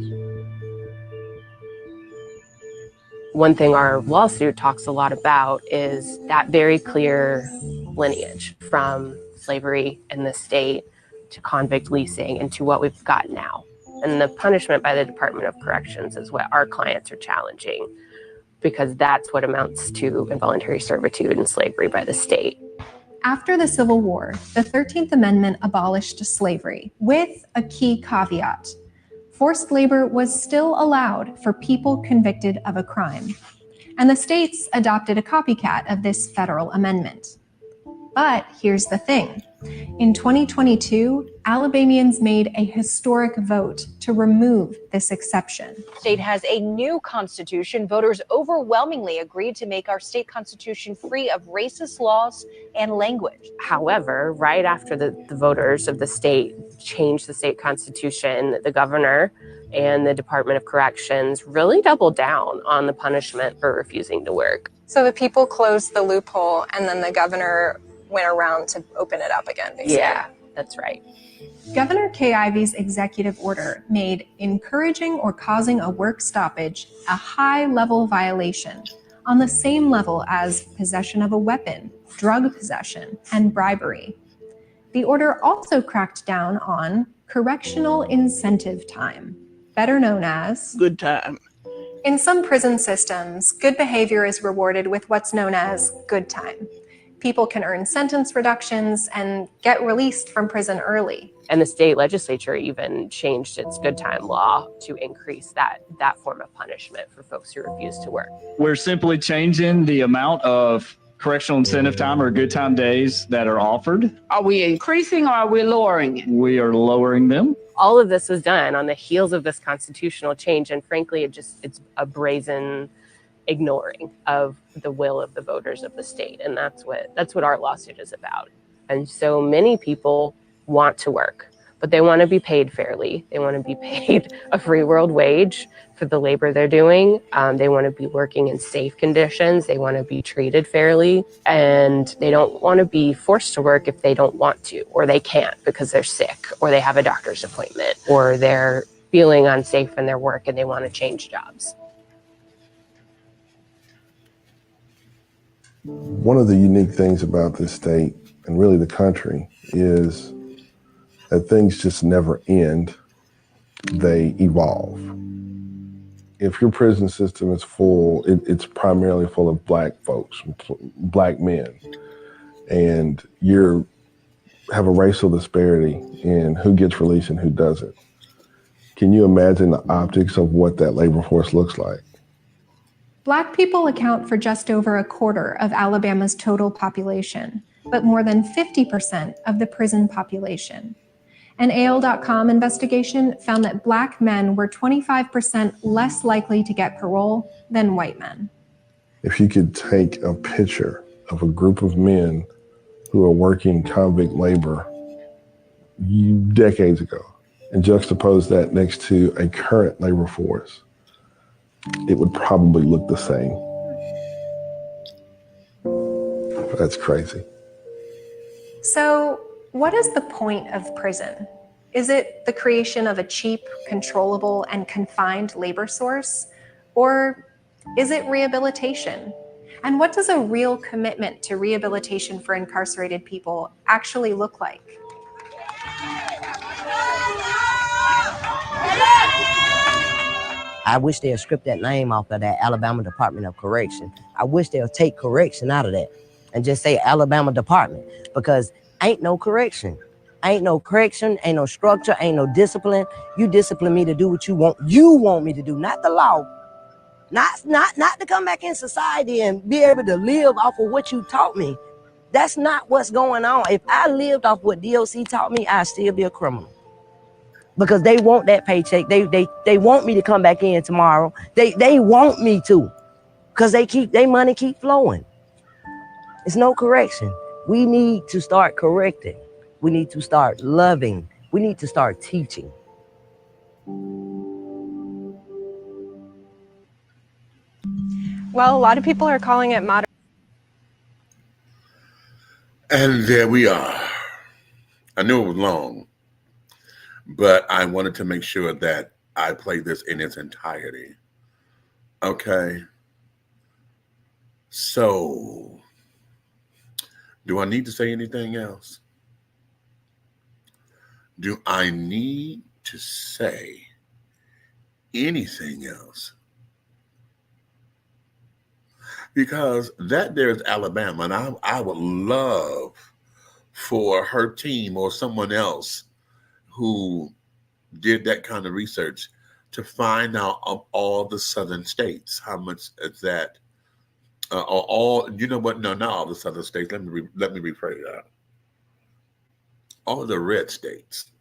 One thing our lawsuit talks a lot about is that very clear lineage from slavery in the state to convict leasing and to what we've got now. And the punishment by the Department of Corrections is what our clients are challenging, because that's what amounts to involuntary servitude and slavery by the state. After the Civil War, the 13th Amendment abolished slavery with a key caveat. Forced labor was still allowed for people convicted of a crime. And the states adopted a copycat of this federal amendment. But here's the thing. In 2022, Alabamians made a historic vote to remove this exception. The state has a new constitution. Voters overwhelmingly agreed to make our state constitution free of racist laws and language. However, right after the voters of the state changed the state constitution, the governor and the Department of Corrections really doubled down on the punishment for refusing to work. So the people closed the loophole and then the governor went around to open it up again, basically. Yeah, that's right. Governor Kay Ivey's executive order made encouraging or causing a work stoppage a high-level violation on the same level as possession of a weapon, drug possession, and bribery. The order also cracked down on correctional incentive time, better known as good time. In some prison systems, good behavior is rewarded with what's known as good time. People can earn sentence reductions and get released from prison early. And the state legislature even changed its good time law to increase that form of punishment for folks who refuse to work. We're simply changing the amount of correctional incentive time or good time days that are offered. Are we increasing or are we lowering it? We are lowering them. All of this was done on the heels of this constitutional change, and frankly, it's a brazen ignoring of the will of the voters of the state, and that's what our lawsuit is about. And so many people want to work, but they want to be paid fairly. They want to be paid a free world wage for the labor they're doing. They want to be working in safe conditions. They want to be treated fairly, and they don't want to be forced to work if they don't want to, or they can't because they're sick, or they have a doctor's appointment, or they're feeling unsafe in their work and they want to change jobs. One of the unique things about this state, and really the country, is that things just never end. They evolve. If your prison system is full, it's primarily full of black folks, black men, and you have a racial disparity in who gets released and who doesn't. Can you imagine the optics of what that labor force looks like? Black people account for just over a quarter of Alabama's total population, but more than 50% of the prison population. An AL.com investigation found that Black men were 25% less likely to get parole than white men. If you could take a picture of a group of men who are working convict labor decades ago and juxtapose that next to a current labor force, it would probably look the same. But that's crazy. So, what is the point of prison? Is it the creation of a cheap, controllable, and confined labor source? Or is it rehabilitation? And what does a real commitment to rehabilitation for incarcerated people actually look like? I wish they'll strip that name off of that Alabama Department of Correction. I wish they'll take correction out of that and just say Alabama Department, because ain't no correction. Ain't no correction, ain't no structure, ain't no discipline. You discipline me to do what you want me to do, not the law. Not to come back in society and be able to live off of what you taught me. That's not what's going on. If I lived off what DOC taught me, I'd still be a criminal. Because they want that paycheck. They want me to come back in tomorrow. They want me to. Because their money keep flowing. It's no correction. We need to start correcting. We need to start loving. We need to start teaching. Well, a lot of people are calling it modern. And there we are. I knew it was long, but I wanted to make sure that I played this in its entirety. Okay. So, do I need to say anything else? Do I need to say anything else? Because that there's Alabama, and I would love for her team or someone else who did that kind of research to find out of all the southern states, how much is that, or all, you know what, no, not all the southern states, let me rephrase that. All the red states,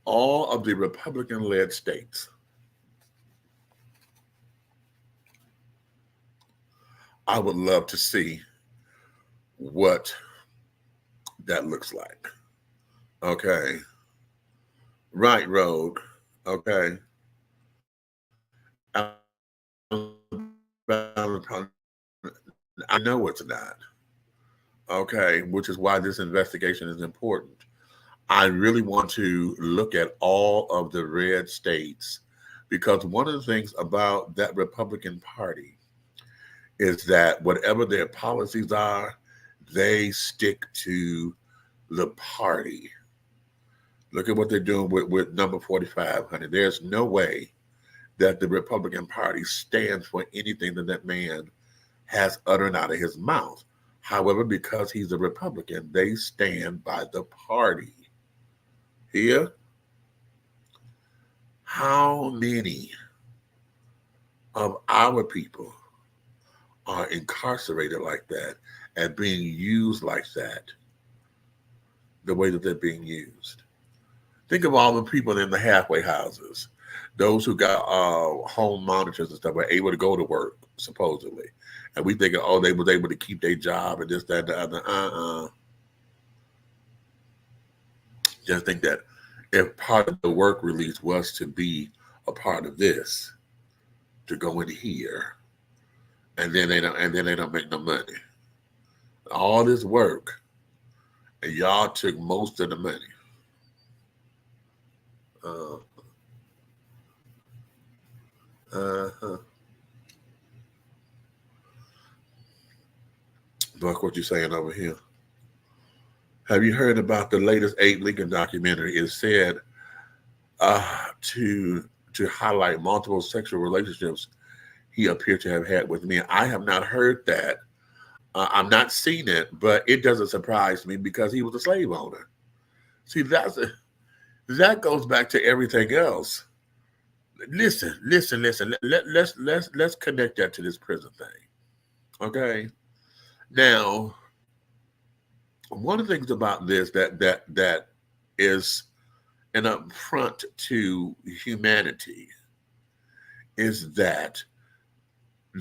all of the Republican-led states. I would love to see what that looks like. Okay. Right, Rogue. Okay. I know it's not. Okay, which is why this investigation is important. I really want to look at all of the red states Because one of the things about that Republican Party is that whatever their policies are, they stick to the party. Look at what they're doing with number 45, honey. There's no way that the Republican Party stands for anything that man has uttered out of his mouth. However, because he's a Republican, they stand by the party. Here, how many of our people are incarcerated like that and being used like that, the way that they're being used? Think of all the people in the halfway houses, those who got home monitors and stuff, were able to go to work, supposedly. And we think, oh, they was able to keep their job and this, that, the other. Just think that if part of the work release was to be a part of this, to go in here, and then they don't make no money. All this work, and y'all took most of the money. Buck, what you saying over here? Have you heard about the latest Abe Lincoln documentary? It said to highlight multiple sexual relationships he appeared to have had with men. I have not heard that. I'm not seen it, but it doesn't surprise me because he was a slave owner. See, that goes back to everything else. Listen. Let's connect that to this prison thing. Okay. Now, one of the things about this that is an affront to humanity is that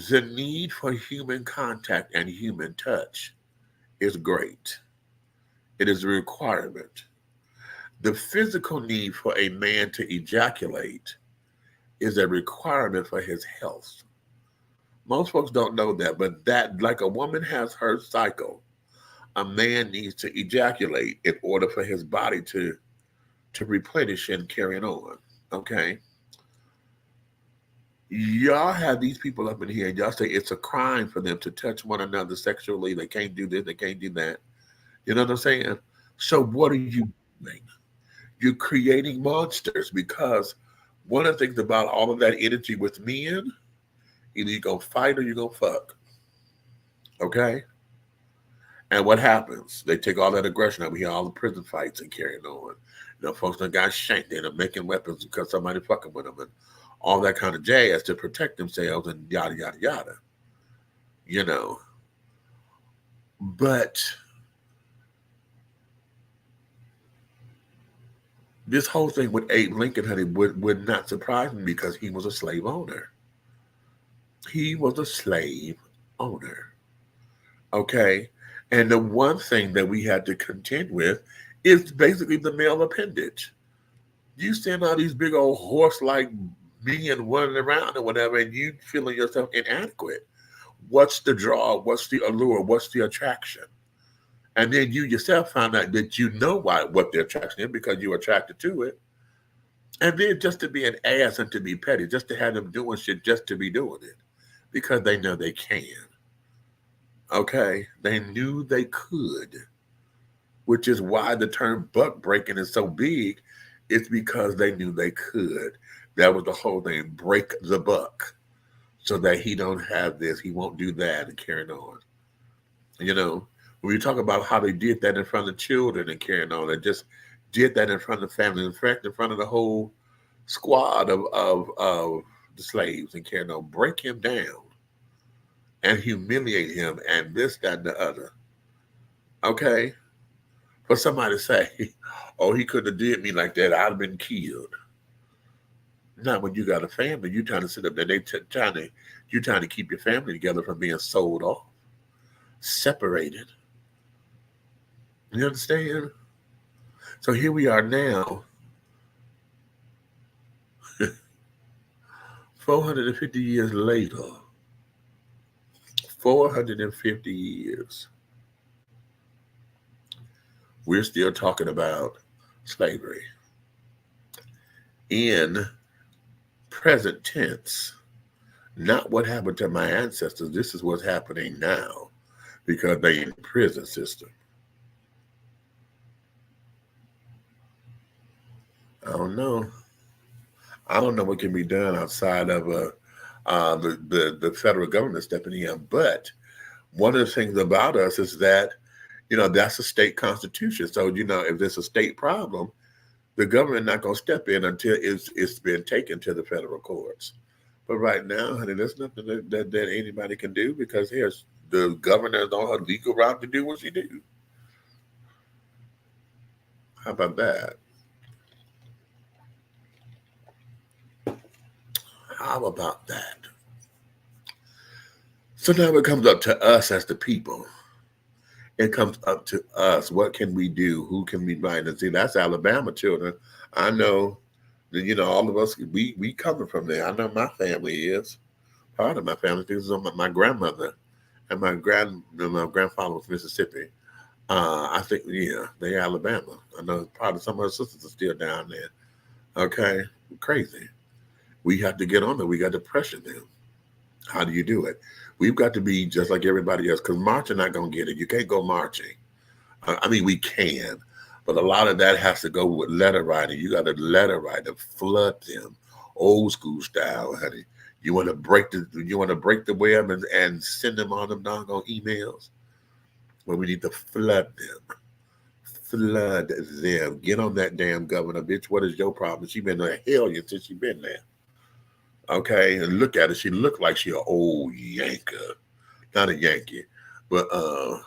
the need for human contact and human touch is great. It is a requirement. The physical need for a man to ejaculate is a requirement for his health. Most folks don't know that, but that, like a woman has her cycle, a man needs to ejaculate in order for his body to replenish and carry on. Okay? Y'all have these people up in here, and y'all say it's a crime for them to touch one another sexually. They can't do this, they can't do that. You know what I'm saying? So what are you doing? You're creating monsters, because one of the things about all of that energy with men, either you're going to fight or you're going to fuck. Okay? And what happens? They take all that aggression out. We hear all the prison fights and carrying on. You know, folks done got shanked. They're making weapons because somebody fucking with them and all that kind of jazz to protect themselves and yada, yada, yada. You know. But this whole thing with Abe Lincoln, honey, would not surprise me because he was a slave owner. He was a slave owner. Okay? And the one thing that we had to contend with is basically the male appendage. You send all these big old horse-like men running around or whatever, and you feeling yourself inadequate. What's the draw? What's the allure? What's the attraction? And then you yourself find out that you know what the attraction is because you're attracted to it. And then just to be an ass and to be petty, just to have them doing shit just to be doing it because they know they can. Okay? They knew they could, which is why the term buck breaking is so big. It's because they knew they could. That was the whole thing, break the buck so that he don't have this, he won't do that and carrying on. You know, when you talk about how they did that in front of children and carrying on, they just did that in front of family, in fact, in front of the whole squad of the slaves and carrying on, break him down and humiliate him and this, that, and the other. Okay? For somebody to say, oh, he couldn't have did me like that, I'd have been killed. Not when you got a family, you trying to sit up there, you're trying to keep your family together from being sold off, separated. You understand? So here we are now, 450 years later, 450 years, we're still talking about slavery in present tense, not what happened to my ancestors. This is what's happening now because they in the prison system. I don't know. I don't know what can be done outside of the federal government stepping in. But one of the things about us is that, that's a state constitution. So, if there's a state problem, the government not going to step in until it's been taken to the federal courts. But right now, honey, there's nothing that anybody can do because here's the governor is on her legal route to do what she do. How about that? How about that? So now it comes up to us as the people. It comes up to us. What can we do? Who can we write? And see, that's Alabama children. I know that, all of us, we coming from there. I know my family is. Part of my family is on my grandmother and my grandfather was Mississippi. I think, they're Alabama. I know probably some of her sisters are still down there. Okay, crazy. We have to get on there. We got to pressure them. How do you do it? We've got to be just like everybody else because marching not going to get it. You can't go marching. We can, but a lot of that has to go with letter writing. You got to letter write to flood them, old school style, honey. You want to break the web and send them on them doggone emails. Well, we need to flood them. Flood them. Get on that damn governor, bitch. What is your problem? She been a hellion since she been there. Okay, and look at her. She looked like she an old Yanker. Not a Yankee, but a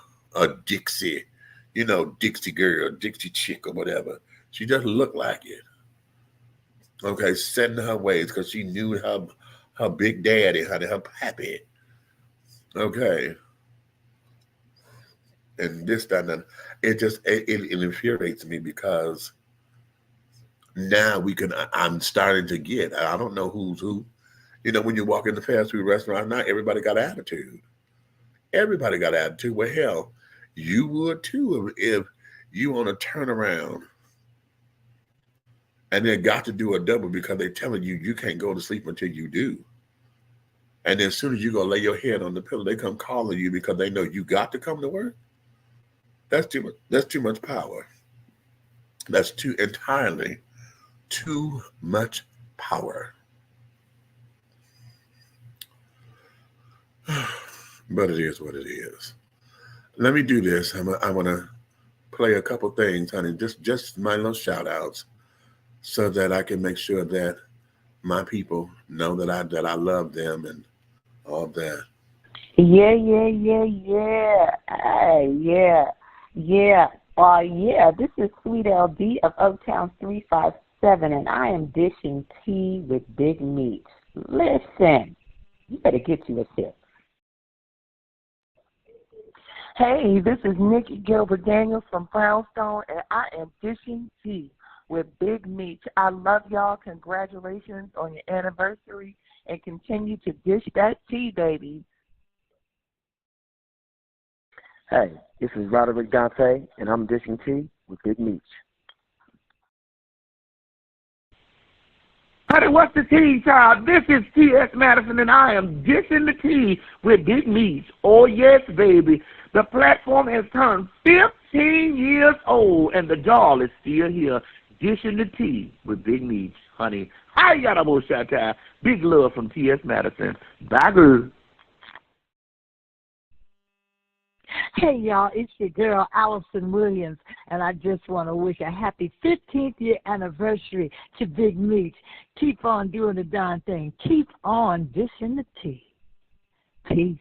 Dixie, Dixie girl, Dixie chick or whatever. She just looked like it. Okay, set in her ways because she knew her big daddy, her pappy. Okay. And this, that, and it infuriates me because now I'm starting to get, I don't know who's who. When you walk in the fast food restaurant now, everybody got attitude. Everybody got attitude. Well, hell, you would too if you want to turn around and then got to do a double because they're telling you can't go to sleep until you do. And then as soon as you go lay your head on the pillow, they come calling you because they know you got to come to work. That's too much. That's too much power. That's entirely too much power. But it is what it is. Let me do this. I want to play a couple things, honey. Just my little shout outs so that I can make sure that my people know that I love them and all that. Yeah. Hey, yeah. This is Sweet LD of Oaktown 357, and I am dishing tea with Big Meats. Listen, you better get you a sip. Hey, this is Nikki Gilbert Daniels from Brownstone, and I am dishing tea with Big Meats. I love y'all. Congratulations on your anniversary, and continue to dish that tea, baby. Hey, this is Roderick Dante, and I'm dishing tea with Big Meats. Honey, what's the tea, child? This is T.S. Madison, and I am dishing the tea with Big Meats. Oh, yes, baby. The platform has turned 15 years old, and the doll is still here, dishing the tea with Big Meats. Honey, hi, Yarabo Shatai. Big love from T.S. Madison. Bye, girl. Hey, y'all, it's your girl, Allison Williams, and I just want to wish a happy 15th year anniversary to Big Meats. Keep on doing the darn thing. Keep on dishing the tea. Peace.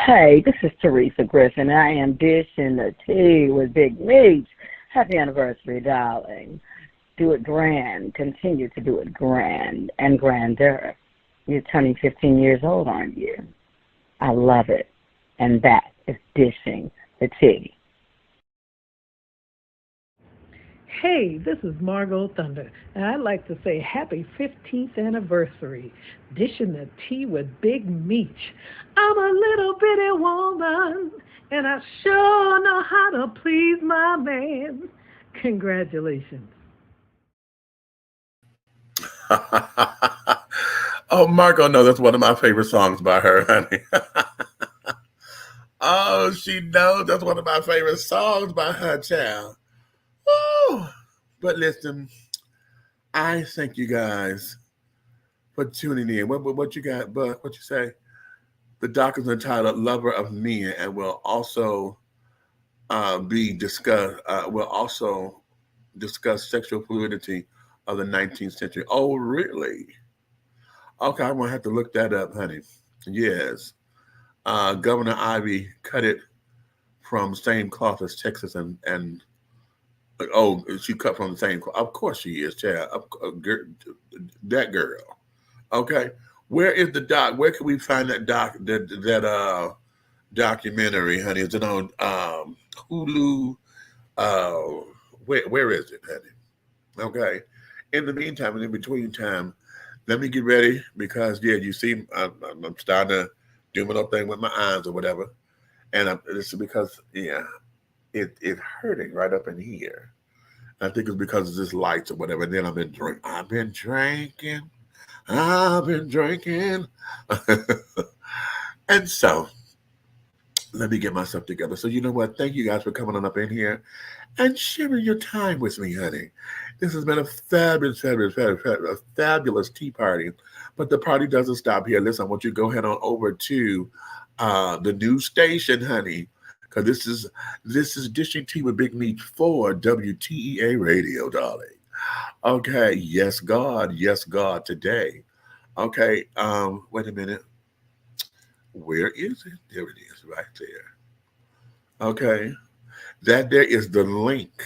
Hey, this is Teresa Griffin. I am dishing the tea with Big Meats. Happy anniversary, darling. Do it grand. Continue to do it grand and grander. You're turning 15 years old, aren't you? I love it. And that is dishing the tea. Hey, this is Margot Thunder, and I'd like to say happy 15th anniversary, dishing the tea with Big Meats. I'm a little bitty woman, and I sure know how to please my man. Congratulations. Oh, Marco, no, that's one of my favorite songs by her, honey. Oh, she knows that's one of my favorite songs by her, child. Oh, but listen, I thank you guys for tuning in. What you got, Buck? What you say? The doc is entitled "Lover of Men" and will also be discussed. Will also discuss sexual fluidity of the 19th century. Oh, really? Okay, I'm gonna have to look that up, honey. Yes, Governor Ivy cut it from same cloth as Texas and oh, she cut from the same cloth. Of course she is, child. That girl. Okay, where is the doc? Where can we find that documentary, honey? Is it on Hulu? Uh, where is it, honey? Okay. In the meantime, and in between time, let me get ready because yeah, you see, I'm starting to do my little thing with my eyes or whatever, and this is because yeah, it hurting right up in here. I think it's because of this lights or whatever. And then I've been drinking, I've been drinking, and so let me get myself together. So you know what? Thank you guys for coming on up in here and sharing your time with me, honey. This has been a fabulous tea party. But the party doesn't stop here. Listen, I want you to go head on over to the new station, honey, because this is Dishing Tea with Big Meat for WTEA Radio, darling. Okay, yes, God, today. Okay, wait a minute. Where is it? There it is, right there. Okay, that there is the link.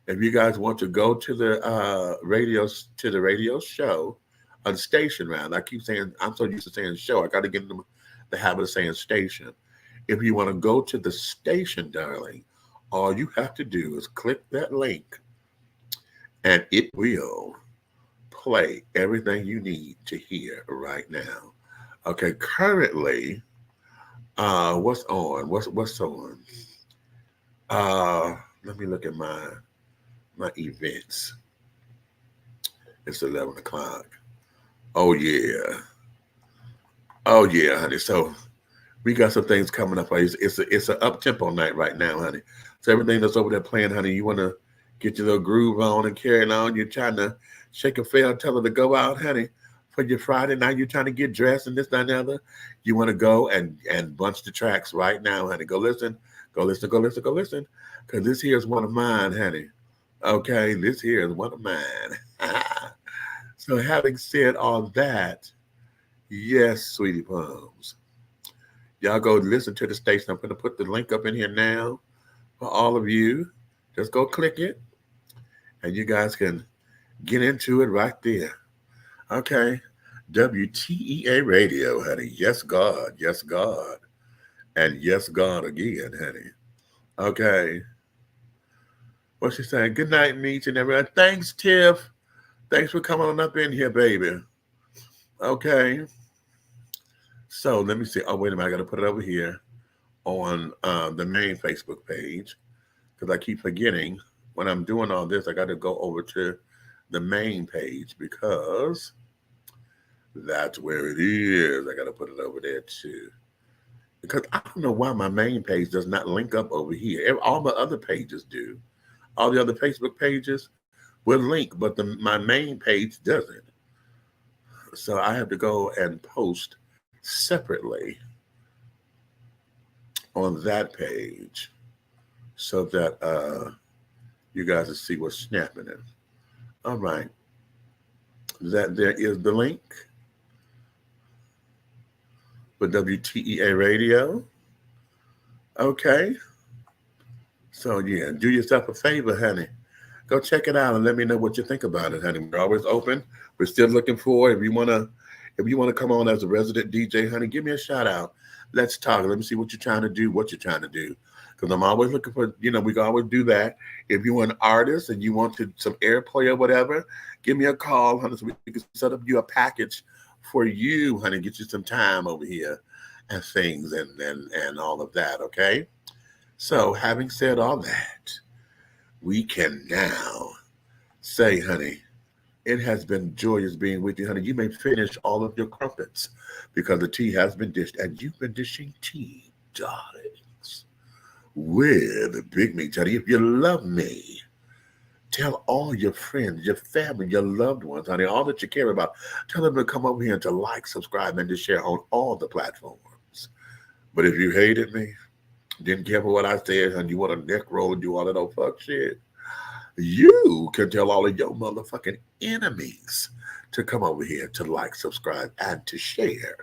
If you guys want to go to the radio show, on station round. I keep saying I'm so used to saying show. I got to get in the habit of saying station. If you want to go to the station, darling, all you have to do is click that link, and it will play everything you need to hear right now. Okay, currently, what's on? What's on? Let me look at my events. It's 11 o'clock. Oh yeah. Oh yeah, honey. So we got some things coming up. It's an up tempo night right now, honey. So everything that's over there playing, honey, you want to get your little groove on and carrying on. You're trying to shake a fail, tell her to go out, honey, for your Friday night. You're trying to get dressed and this, that, and the other. You want to go and bunch the tracks right now, honey. Go listen. Go listen. Go listen. Go listen. Because this here is one of mine, honey. Okay, this here is one of mine. So having said all that, yes, sweetie palms. Y'all go listen to the station. I'm going to put the link up in here now for all of you. Just go click it, and you guys can get into it right there. Okay. WTEA Radio, honey. Yes, God. Yes, God. And yes, God again, honey. Okay. What's she saying? Good night, Meech and everyone. Thanks, Tiff. Thanks for coming on up in here, baby. Okay. So let me see. Oh, wait a minute. I got to put it over here on the main Facebook page because I keep forgetting when I'm doing all this. I got to go over to the main page because that's where it is. I got to put it over there too. Because I don't know why my main page does not link up over here. All the other pages do. All the other Facebook pages will link, but my main page doesn't. So I have to go and post separately on that page so that you guys will see what's snapping it. All right. That there is the link for WTEA Radio. Okay. So yeah, do yourself a favor, honey. Go check it out and let me know what you think about it, honey. We're always open. We're still looking for if you wanna come on as a resident DJ, honey, give me a shout out. Let's talk. Let me see what you're trying to do, Because I'm always looking for, we can always do that. If you're an artist and you want some airplay or whatever, give me a call, honey, so we can set up you a package for you, honey, get you some time over here and things and all of that, okay? So having said all that, we can now say, honey, It has been joyous being with you, honey. You may finish all of your crumpets because the tea has been dished, and you've been dishing tea, darlings, with Big Meats, honey. If you love me, tell all your friends, your family, your loved ones, honey, all that you care about. Tell them to come over here and to like, subscribe, and to share on all the platforms. But if you hated me, didn't care for what I said, and you want to neck roll and do all that old fuck shit, you can tell all of your motherfucking enemies to come over here to like, subscribe, and to share.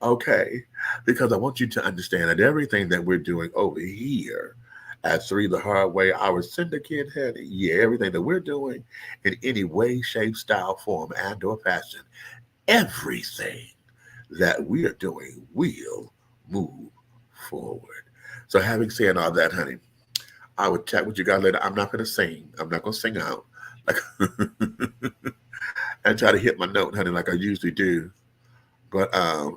Okay? Because I want you to understand that everything that we're doing over here at 3 the Hard Way, our syndicate, honey, yeah, everything that we're doing in any way, shape, style, form, and or fashion, everything that we are doing will move forward. So having said all that, honey, I would chat with you guys later. I'm not going to sing. I'm not going to sing out like and try to hit my note, honey, like I usually do. But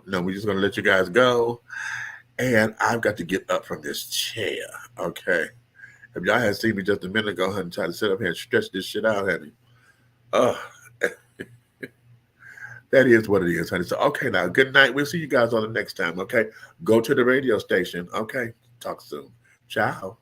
no, we're just going to let you guys go. And I've got to get up from this chair, okay? If y'all had seen me just a minute ago, honey, try to sit up here and stretch this shit out, honey. That is what it is, honey. So, okay, now, good night. We'll see you guys on the next time, okay? Go to the radio station, okay? Talk soon. Ciao.